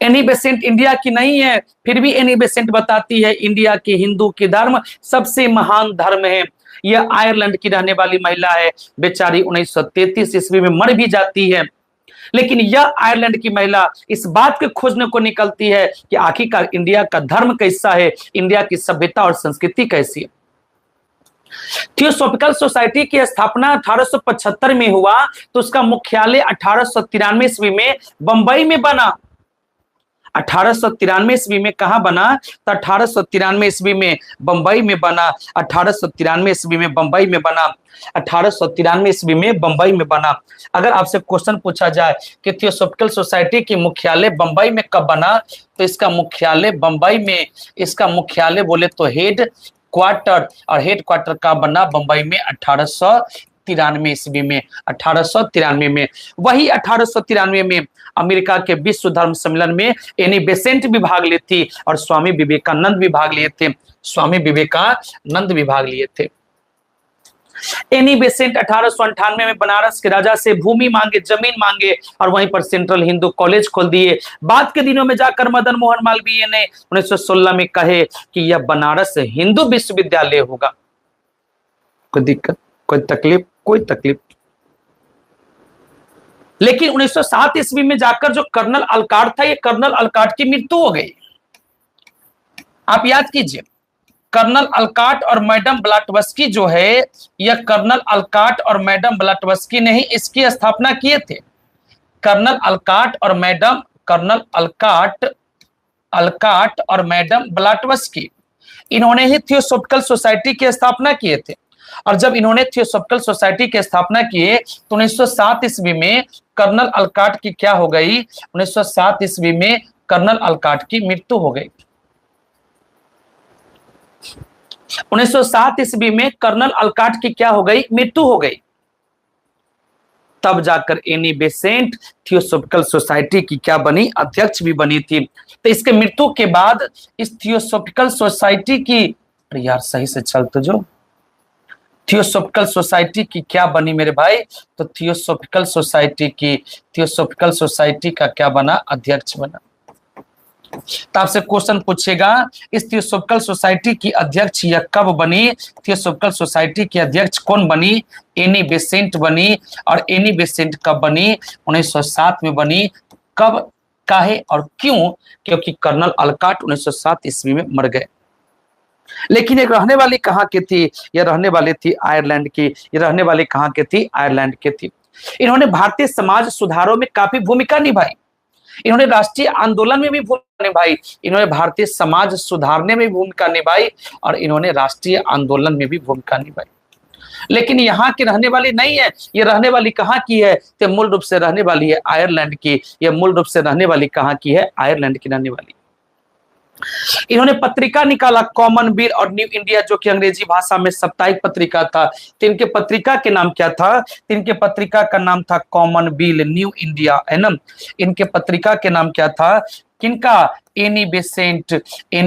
Annie Besant India की नहीं है, फिर भी एनी बेसेंट बताती है इंडिया के हिंदू के धर्म सबसे महान धर्म है। यह आयरलैंड की रहने वाली महिला है, बेचारी 1933 ईस्वी में मर भी जाती है। लेकिन यह आयरलैंड की महिला इस बात के खोजने को निकलती है कि आखिरकार इंडिया का धर्म कैसा है, इंडिया की सभ्यता और संस्कृति कैसी है। थियोसॉफिकल सोसाइटी की स्थापना 1875 में हुआ, तो उसका मुख्यालय 1893 ईस्वी में बंबई में बना। 1893 ईस्वी में कहां बना? तो 1893 ईस्वी में बंबई में बना। 1893 ईस्वी में बंबई में बना। 1893 ईस्वी में बंबई में बना। अगर आपसे क्वेश्चन पूछा जाए कि थियोसॉफिकल सोसाइटी की मुख्यालय बंबई में कब बना, तो इसका मुख्यालय बंबई में, इसका मुख्यालय बोले तो हेड क्वार्टर, और हेड क्वार्टर का बना बंबई में 1893 ईस्वी में। 1893 में, वही 1893 में अमेरिका के विश्व धर्म सम्मेलन में एनी बेसेंट भी भाग ली थी और स्वामी विवेकानंद भी भाग लिए थे। स्वामी विवेकानंद भी भाग लिए थे। एनी बेसेंट 1898 में बनारस के राजा से भूमि मांगे, जमीन मांगे और वहीं पर सेंट्रल हिंदू कॉलेज खोल दिए। बाद के दिनों में जाकर मदन मोहन मालवीय ने 1916 में कहे कि यह बनारस हिंदू विश्वविद्यालय होगा। कोई दिक्कत, कोई तकलीफ? कोई तकलीफ। लेकिन 1907 ईस्वी में जाकर जो कर्नल अलकाट था, ये कर्नल अलकाट की मृत्यु हो गई। आप याद कीजिए, कर्नल अलकाट और मैडम ब्लाटवस्की जो है, यह कर्नल अलकाट और मैडम ब्लाटवस्की ने ही इसकी स्थापना किए थे। कर्नल अलकाट और मैडम, कर्नल अलकाट और मैडम ब्लाटवस्की, इन्होंने ही थियोसॉफिकल सोसाइटी की स्थापना किए थे। और जब इन्होंने थियोसॉफिकल सोसाइटी की स्थापना किए तो 1907 ईस्वी में कर्नल अलकाट की क्या हो गई? 1907 ईस्वी में कर्नल अलकाट की मृत्यु हो गई। 1907 ईस्वी में कर्नल अलकाट की क्या हो गई? मृत्यु हो गई। तब जाकर एनी बेसेंट थियोसॉफिकल सोसाइटी की क्या बनी? अध्यक्ष भी बनी थी। तो इसके मृत्यु के बाद इस थियोसॉफिकल सोसाइटी की, अरे यार सही से चल तो जो, थियोसॉफिकल सोसाइटी की क्या बनी मेरे भाई? तो थियोसॉफिकल सोसाइटी का क्या बना? अध्यक्ष बना। तो आपसे क्वेश्चन पूछेगा, इस थियोसॉफिकल सोसाइटी की अध्यक्ष यह कब बनी? थियोसॉफिकल सोसाइटी की अध्यक्ष कौन बनी? एनी बेसेंट बनी। और एनी बेसेंट कब बनी? 1907 में बनी। कब, काहे और क्यों? क्योंकि कर्नल अलकाट 1907 ईस्वी में मर गए। लेकिन ये रहने वाली कहाँ की थी? ये रहने वाली थी आयरलैंड की। ये रहने वाली कहाँ की थी? आयरलैंड की थी। इन्होंने भारतीय समाज सुधारों में काफी भूमिका निभाई। इन्होंने राष्ट्रीय आंदोलन में भी भूमिका निभाई। इन्होंने भारतीय समाज सुधारने में भूमिका निभाई और इन्होंने राष्ट्रीय आंदोलन में भी भूमिका निभाई। लेकिन यहाँ की रहने वाली नहीं है। ये रहने वाली कहाँ की है? तो मूल रूप से रहने वाली है आयरलैंड की। ये मूल रूप से रहने वाली कहाँ की है? आयरलैंड की रहने वाली। इन्होंने पत्रिका निकाला कॉमनवेल्थ और न्यू इंडिया, जो कि अंग्रेजी भाषा में साप्ताहिक पत्रिका था। तो इनके पत्रिका के नाम क्या था? इनके पत्रिका का नाम था कॉमनवेल्थ न्यू इंडिया, है ना। इनके पत्रिका के नाम क्या था? किनका? एनी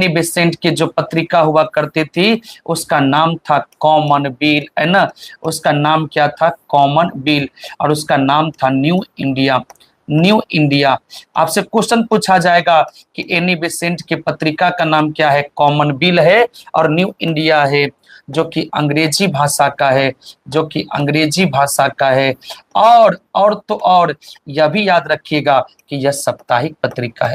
बेसेंट की जो पत्रिका हुआ करती थी उसका नाम था कॉमनवेल्थ, है ना। उसका नाम क्या था? कॉमनवेल्थ। और उसका नाम था न्यू इंडिया। New India. आपसे क्वेश्चन पूछा जाएगा कि एनी बेसेंट की पत्रिका का नाम क्या है? कॉमनवेल्थ है और न्यू इंडिया है, जो कि अंग्रेजी भाषा का है, जो कि अंग्रेजी भाषा का है। और तो और यह भी याद रखिएगा कि यह साप्ताहिक पत्रिका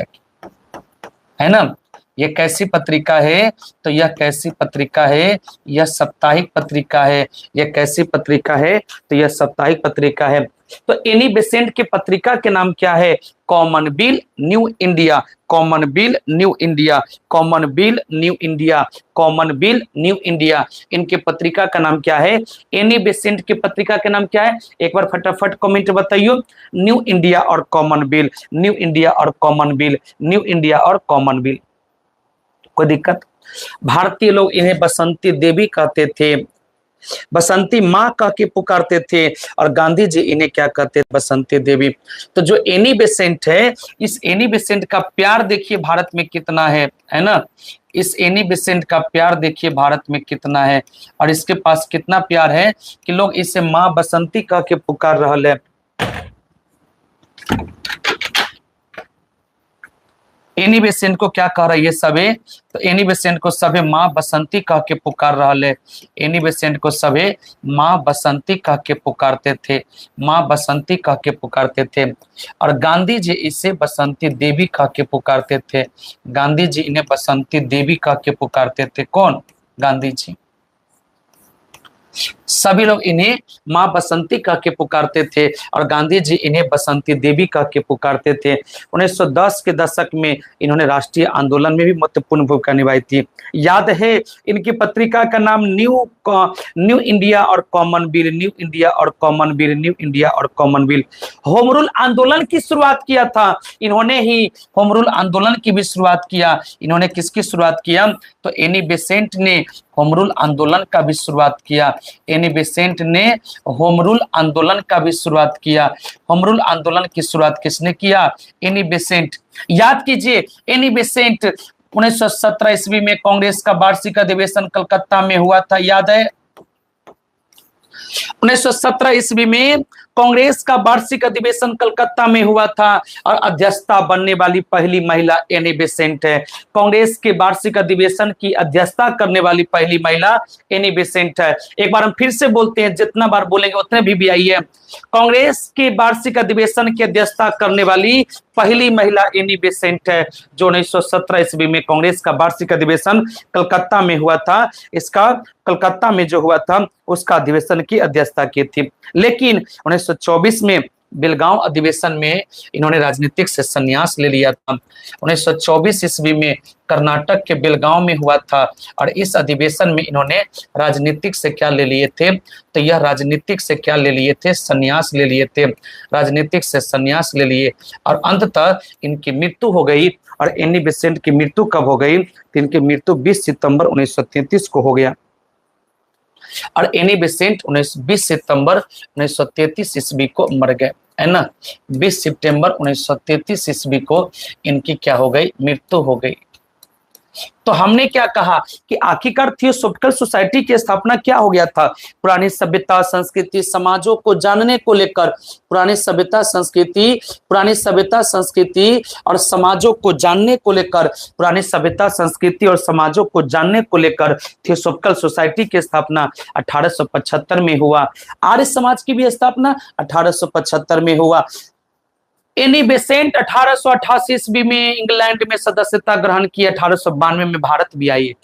है ना। ये कैसी पत्रिका है? तो यह कैसी पत्रिका है? यह साप्ताहिक पत्रिका है। यह कैसी पत्रिका है? तो यह साप्ताहिक पत्रिका है। तो एनी बेसेंट के पत्रिका के नाम क्या है? Commonwealth new India, Commonwealth new India, Commonwealth new India, Commonwealth new India. इनके पत्रिका का नाम क्या है? एनी बेसेंट के पत्रिका का नाम क्या है? एक बार फटाफट कमेंट बताइए। न्यू इंडिया और कॉमनवेल्थ, न्यू इंडिया और कॉमनवेल्थ, न्यू इंडिया और कॉमनवेल्थ। कोई दिक्कत? भारतीय लोग इन्हें बसंती देवी कहते थे, बसंती माँ कह के पुकारते थे, और गांधी जी इन्हें क्या कहते थे? बसंती देवी। तो जो एनी बेसेंट है, इस एनी बेसेंट का प्यार देखिए भारत में कितना है ना? इस एनी बेसेंट का प्यार देखिए भारत में कितना है, और इसके पास कितना प्यार है कि लोग इसे माँ बसंती कह के पुकार रहा है। एनी बेसेंट को क्या कह रही है सबे? तो एनी बेसेंट को सबे माँ बसंती कह के पुकार रहा है। एनी बेसेंट को सबे माँ बसंती कह के पुकारते थे, माँ बसंती कह के पुकारते थे। और गांधी जी इसे बसंती देवी कह के पुकारते थे। गांधी जी इन्हें बसंती देवी कह के पुकारते थे। कौन? गांधी जी। सभी लोग इन्हें माँ बसंती कह के पुकारते थे, और गांधी जी इन्हें बसंती देवी कह के पुकारते थे। 1910 के दशक में इन्होंने राष्ट्रीय आंदोलन में भी महत्वपूर्ण भूमिका निभाई थी। याद है इनकी पत्रिका का नाम न्यू इंडिया और कॉमनवेल्थ, न्यू इंडिया और कॉमनवेल्थ, न्यू इंडिया और कॉमनवेल्थ। होम रूल आंदोलन की शुरुआत किया था इन्होंने ही, होम रूल आंदोलन की भी शुरुआत किया इन्होंने। किसकी शुरुआत किया? तो एनी बेसेंट ने होम रूल आंदोलन का भी शुरुआत किया। एनी बेसेंट ने होम रूल आंदोलन का भी शुरुआत किया। होम रूल आंदोलन की शुरुआत किसने किया? Annie Besant. याद कीजिए, एनी बेसेंट 1917 ईस्वी में कांग्रेस का वार्षिक अधिवेशन कलकत्ता में हुआ था। याद है? 1917 ईस्वी में कांग्रेस का वार्षिक अधिवेशन कलकत्ता में हुआ था, और अध्यक्षता बनने वाली पहली महिला एनी बेसेंट है। कांग्रेस के वार्षिक अधिवेशन की अध्यक्षता करने वाली पहली महिला एनी बेसेंट है। एक बार हम फिर से बोलते हैं, जितना बार बोलेंगे उतने भी आइए। कांग्रेस के वार्षिक अधिवेशन की अध्यक्षता करने वाली पहली महिला एनी बेसेंट है, जो 1917 ईस्वी में कांग्रेस का वार्षिक अधिवेशन कलकत्ता में हुआ था। इसका कलकत्ता में जो हुआ था उसका अधिवेशन की अध्यक्षता की थी। लेकिन 1924 में बेलगांव अधिवेशन में इन्होंने राजनीतिक से संन्यास ले लिया था। 1924 ईस्वी में कर्नाटक के बेलगांव में हुआ था, और इस अधिवेशन में इन्होंने राजनीतिक से क्या ले लिए थे? तो यह राजनीतिक से क्या ले लिए थे? संन्यास ले लिए थे। राजनीतिक से संन्यास ले लिए, और अंततः इनकी मृत्यु हो गई। और एनी बेसेंट की मृत्यु कब हो गई? तो इनकी मृत्यु 20 सितंबर 1933 को हो गया। और एनी बेसेंट 20 सितंबर 1933 ईस्वी को मर गए, है ना? 20 सितंबर 1933 ईस्वी को इनकी क्या हो गई? मृत्यु हो गई। तो हमने क्या कहा कि आखिरकार थियोसॉफिकल सोसाइटी की स्थापना क्या हो गया था? पुरानी सभ्यता संस्कृति समाजों को जानने को लेकर, पुरानी सभ्यता संस्कृति और समाजों को जानने को लेकर, पुरानी सभ्यता संस्कृति और समाजों को जानने को लेकर थियोसॉफिकल सोसाइटी की स्थापना 1875 में हुआ। आर्य समाज की भी स्थापना 1875 में हुआ। एनी बेसेंट 1888 ईस्वी में इंग्लैंड में सदस्यता ग्रहण की। 1892 में भारत भी आई।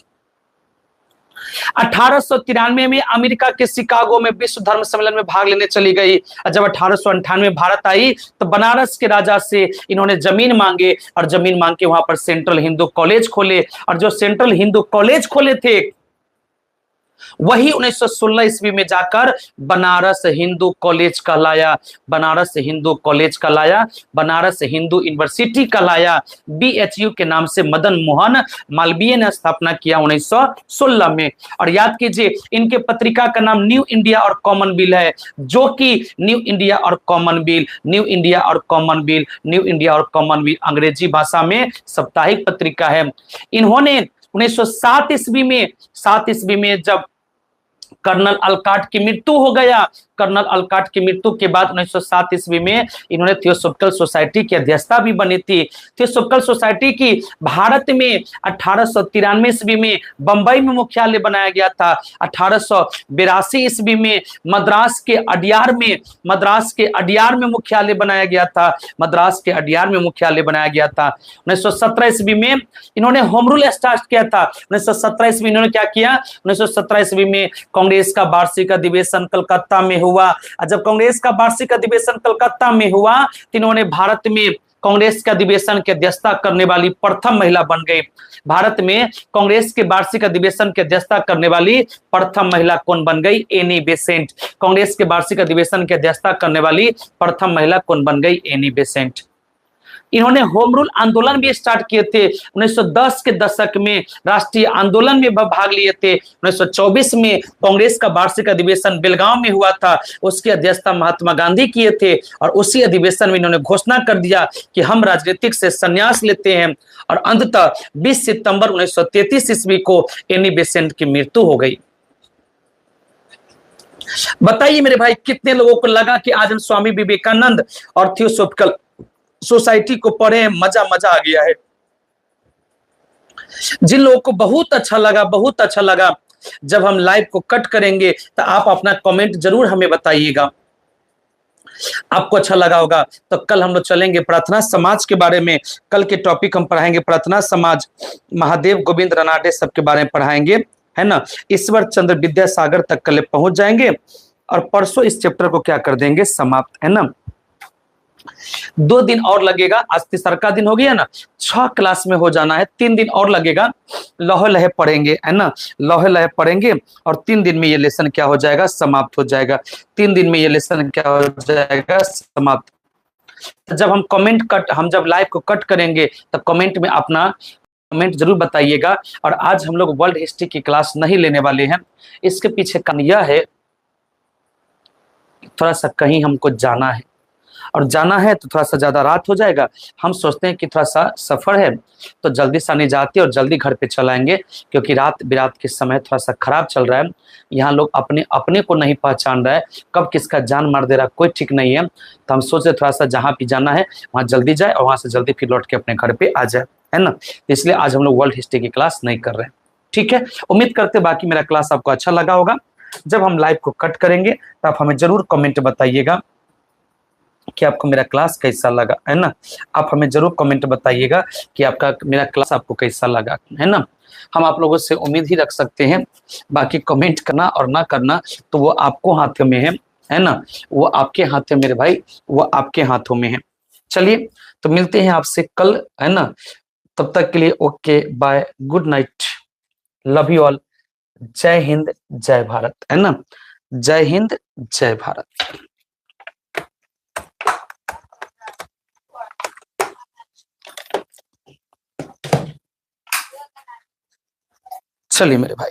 1893 में अमेरिका के शिकागो में विश्व धर्म सम्मेलन में भाग लेने चली गई। जब 1898 में भारत आई तो बनारस के राजा से इन्होंने जमीन मांगे, और जमीन मांग के वहां पर सेंट्रल हिंदू कॉलेज खोले। और जो सेंट्रल हिंदू कॉलेज खोले थे वही 1916 ईस्वी में जाकर बनारस हिंदू कॉलेज कहलाया, बनारस हिंदू कॉलेज कहलाया, बनारस हिंदू यूनिवर्सिटी कहलाया। BHU के नाम से मदन मोहन मालवीय ने स्थापना किया 1916 में। और याद कीजिए इनके पत्रिका का नाम न्यू इंडिया और कॉमनवेल्थ है, जो कि न्यू इंडिया और कॉमनवेल्थ, न्यू इंडिया और कॉमनवेल्थ, न्यू इंडिया और कॉमनवेल्थ अंग्रेजी भाषा में साप्ताहिक पत्रिका है। इन्होंने 1907 ईस्वी में जब कर्नल अलकाट की मृत्यु हो गया। कर्नल अलकाट की मृत्यु के बाद 1907 ईस्वी में इन्होंने थियोसॉफिकल सोसाइटी की अध्यक्षता भी बनी थी। थियोसॉफिकल सोसाइटी की भारत में 1893 ईस्वी में बंबई में मुख्यालय बनाया गया था। 1882 ईस्वी में मद्रास के अडियार में मुख्यालय बनाया गया था। मद्रास के अडियार में मुख्यालय बनाया गया था। 1917 ईस्वी में इन्होंने होम रूल स्टार्ट किया था। 1917 ईस्वी इन्होंने क्या किया? 1917 ईस्वी में कांग्रेस का वार्षिक अधिवेशन कलकत्ता में हुआ। जब कांग्रेस का वार्षिक अधिवेशन कलकत्ता में हुआ तो इन्होंने भारत में कांग्रेस के अधिवेशन की अध्यक्षता करने वाली प्रथम महिला बन गई। भारत में कांग्रेस के वार्षिक अधिवेशन की अध्यक्षता करने वाली प्रथम महिला कौन बन गई? Annie Besant. कांग्रेस के वार्षिक अधिवेशन की अध्यक्षता करने वाली प्रथम महिला कौन बन गई? Annie Besant. इन्होंने होम रूल आंदोलन भी स्टार्ट किए थे। 1910 के दशक में राष्ट्रीय आंदोलन में भाग लिए थे। 1924 में कांग्रेस का वार्षिक अधिवेशन बेलगांव में हुआ था। उसकी अध्यक्षता महात्मा गांधी किए थे और उसी अधिवेशन में इन्होंने घोषणा कर दिया कि हम राजनीतिक से संन्यास लेते हैं। और अंततः 20 सितंबर 1933 ईस्वी को एनी बेसेंट की मृत्यु हो गई। बताइए मेरे भाई, कितने लोगों को लगा कि आज हम स्वामी विवेकानंद और थियोसॉफिकल सोसाइटी को पढ़े? मजा आ गया है। जिन लोगों को बहुत अच्छा लगा, जब हम लाइव को कट करेंगे तो आप अपना कमेंट जरूर हमें बताइएगा। आपको अच्छा लगा होगा तो कल हम लोग चलेंगे प्रार्थना समाज के बारे में। कल के टॉपिक हम पढ़ाएंगे प्रार्थना समाज, महादेव गोविंद रनाडे सबके बारे में पढ़ाएंगे, है ना। ईश्वर चंद्र विद्यासागर तक कल पहुंच जाएंगे और परसों इस चैप्टर को क्या कर देंगे? समाप्त, है ना। 2 दिन और लगेगा। आज तीसरा का दिन हो गया ना, 6 क्लास में हो जाना है। 3 दिन और लगेगा। लौह लहे पढ़ेंगे, है ना। लौह लहे पढ़ेंगे और 3 दिन में ये लेसन क्या हो जाएगा? समाप्त हो जाएगा। 3 दिन में ये लेसन क्या हो जाएगा? समाप्त। तो जब हम जब लाइव को कट करेंगे तो कमेंट में अपना कमेंट जरूर बताइएगा। और आज हम लोग वर्ल्ड हिस्ट्री की क्लास नहीं लेने वाले हैं। इसके पीछे कारण यह है, थोड़ा सा कहीं हमको जाना है और जाना है तो थोड़ा सा ज्यादा रात हो जाएगा। हम सोचते हैं कि थोड़ा सा सफर है तो जल्दी सानी जाते और जल्दी घर पे चलाएंगे, क्योंकि रात बिरात के समय थोड़ा सा खराब चल रहा है। यहाँ लोग अपने अपने को नहीं पहचान रहा है, कब किसका जान मार दे रहा कोई ठीक नहीं है। तो हम सोचे थोड़ा सा जहाँ भी जाना है वहाँ जल्दी जाए और वहां से जल्दी फिर लौट के अपने घर पे आ जाए, है ना। तो इसलिए आज हम लोग वर्ल्ड हिस्ट्री की क्लास नहीं कर रहे हैं, ठीक है। उम्मीद करते बाकी मेरा क्लास आपको अच्छा लगा होगा। जब हम लाइव को कट करेंगे तो आप हमें जरूर कमेंट बताइएगा कि आपको मेरा क्लास कैसा लगा, है ना। आप हमें जरूर कमेंट बताइएगा कि आपका मेरा क्लास आपको कैसा लगा, है ना। हम आप लोगों से उम्मीद ही रख सकते हैं। बाकी कमेंट करना और ना करना तो वो आपको हाथ में है ना। वो आपके हाथ में मेरे भाई, वो आपके हाथों में है। चलिए तो मिलते हैं आपसे कल, है ना। तब तक के लिए okay bye, good night, love you all. जय हिंद जय भारत, है ना। जय हिंद जय भारत। चलिए मेरे भाई।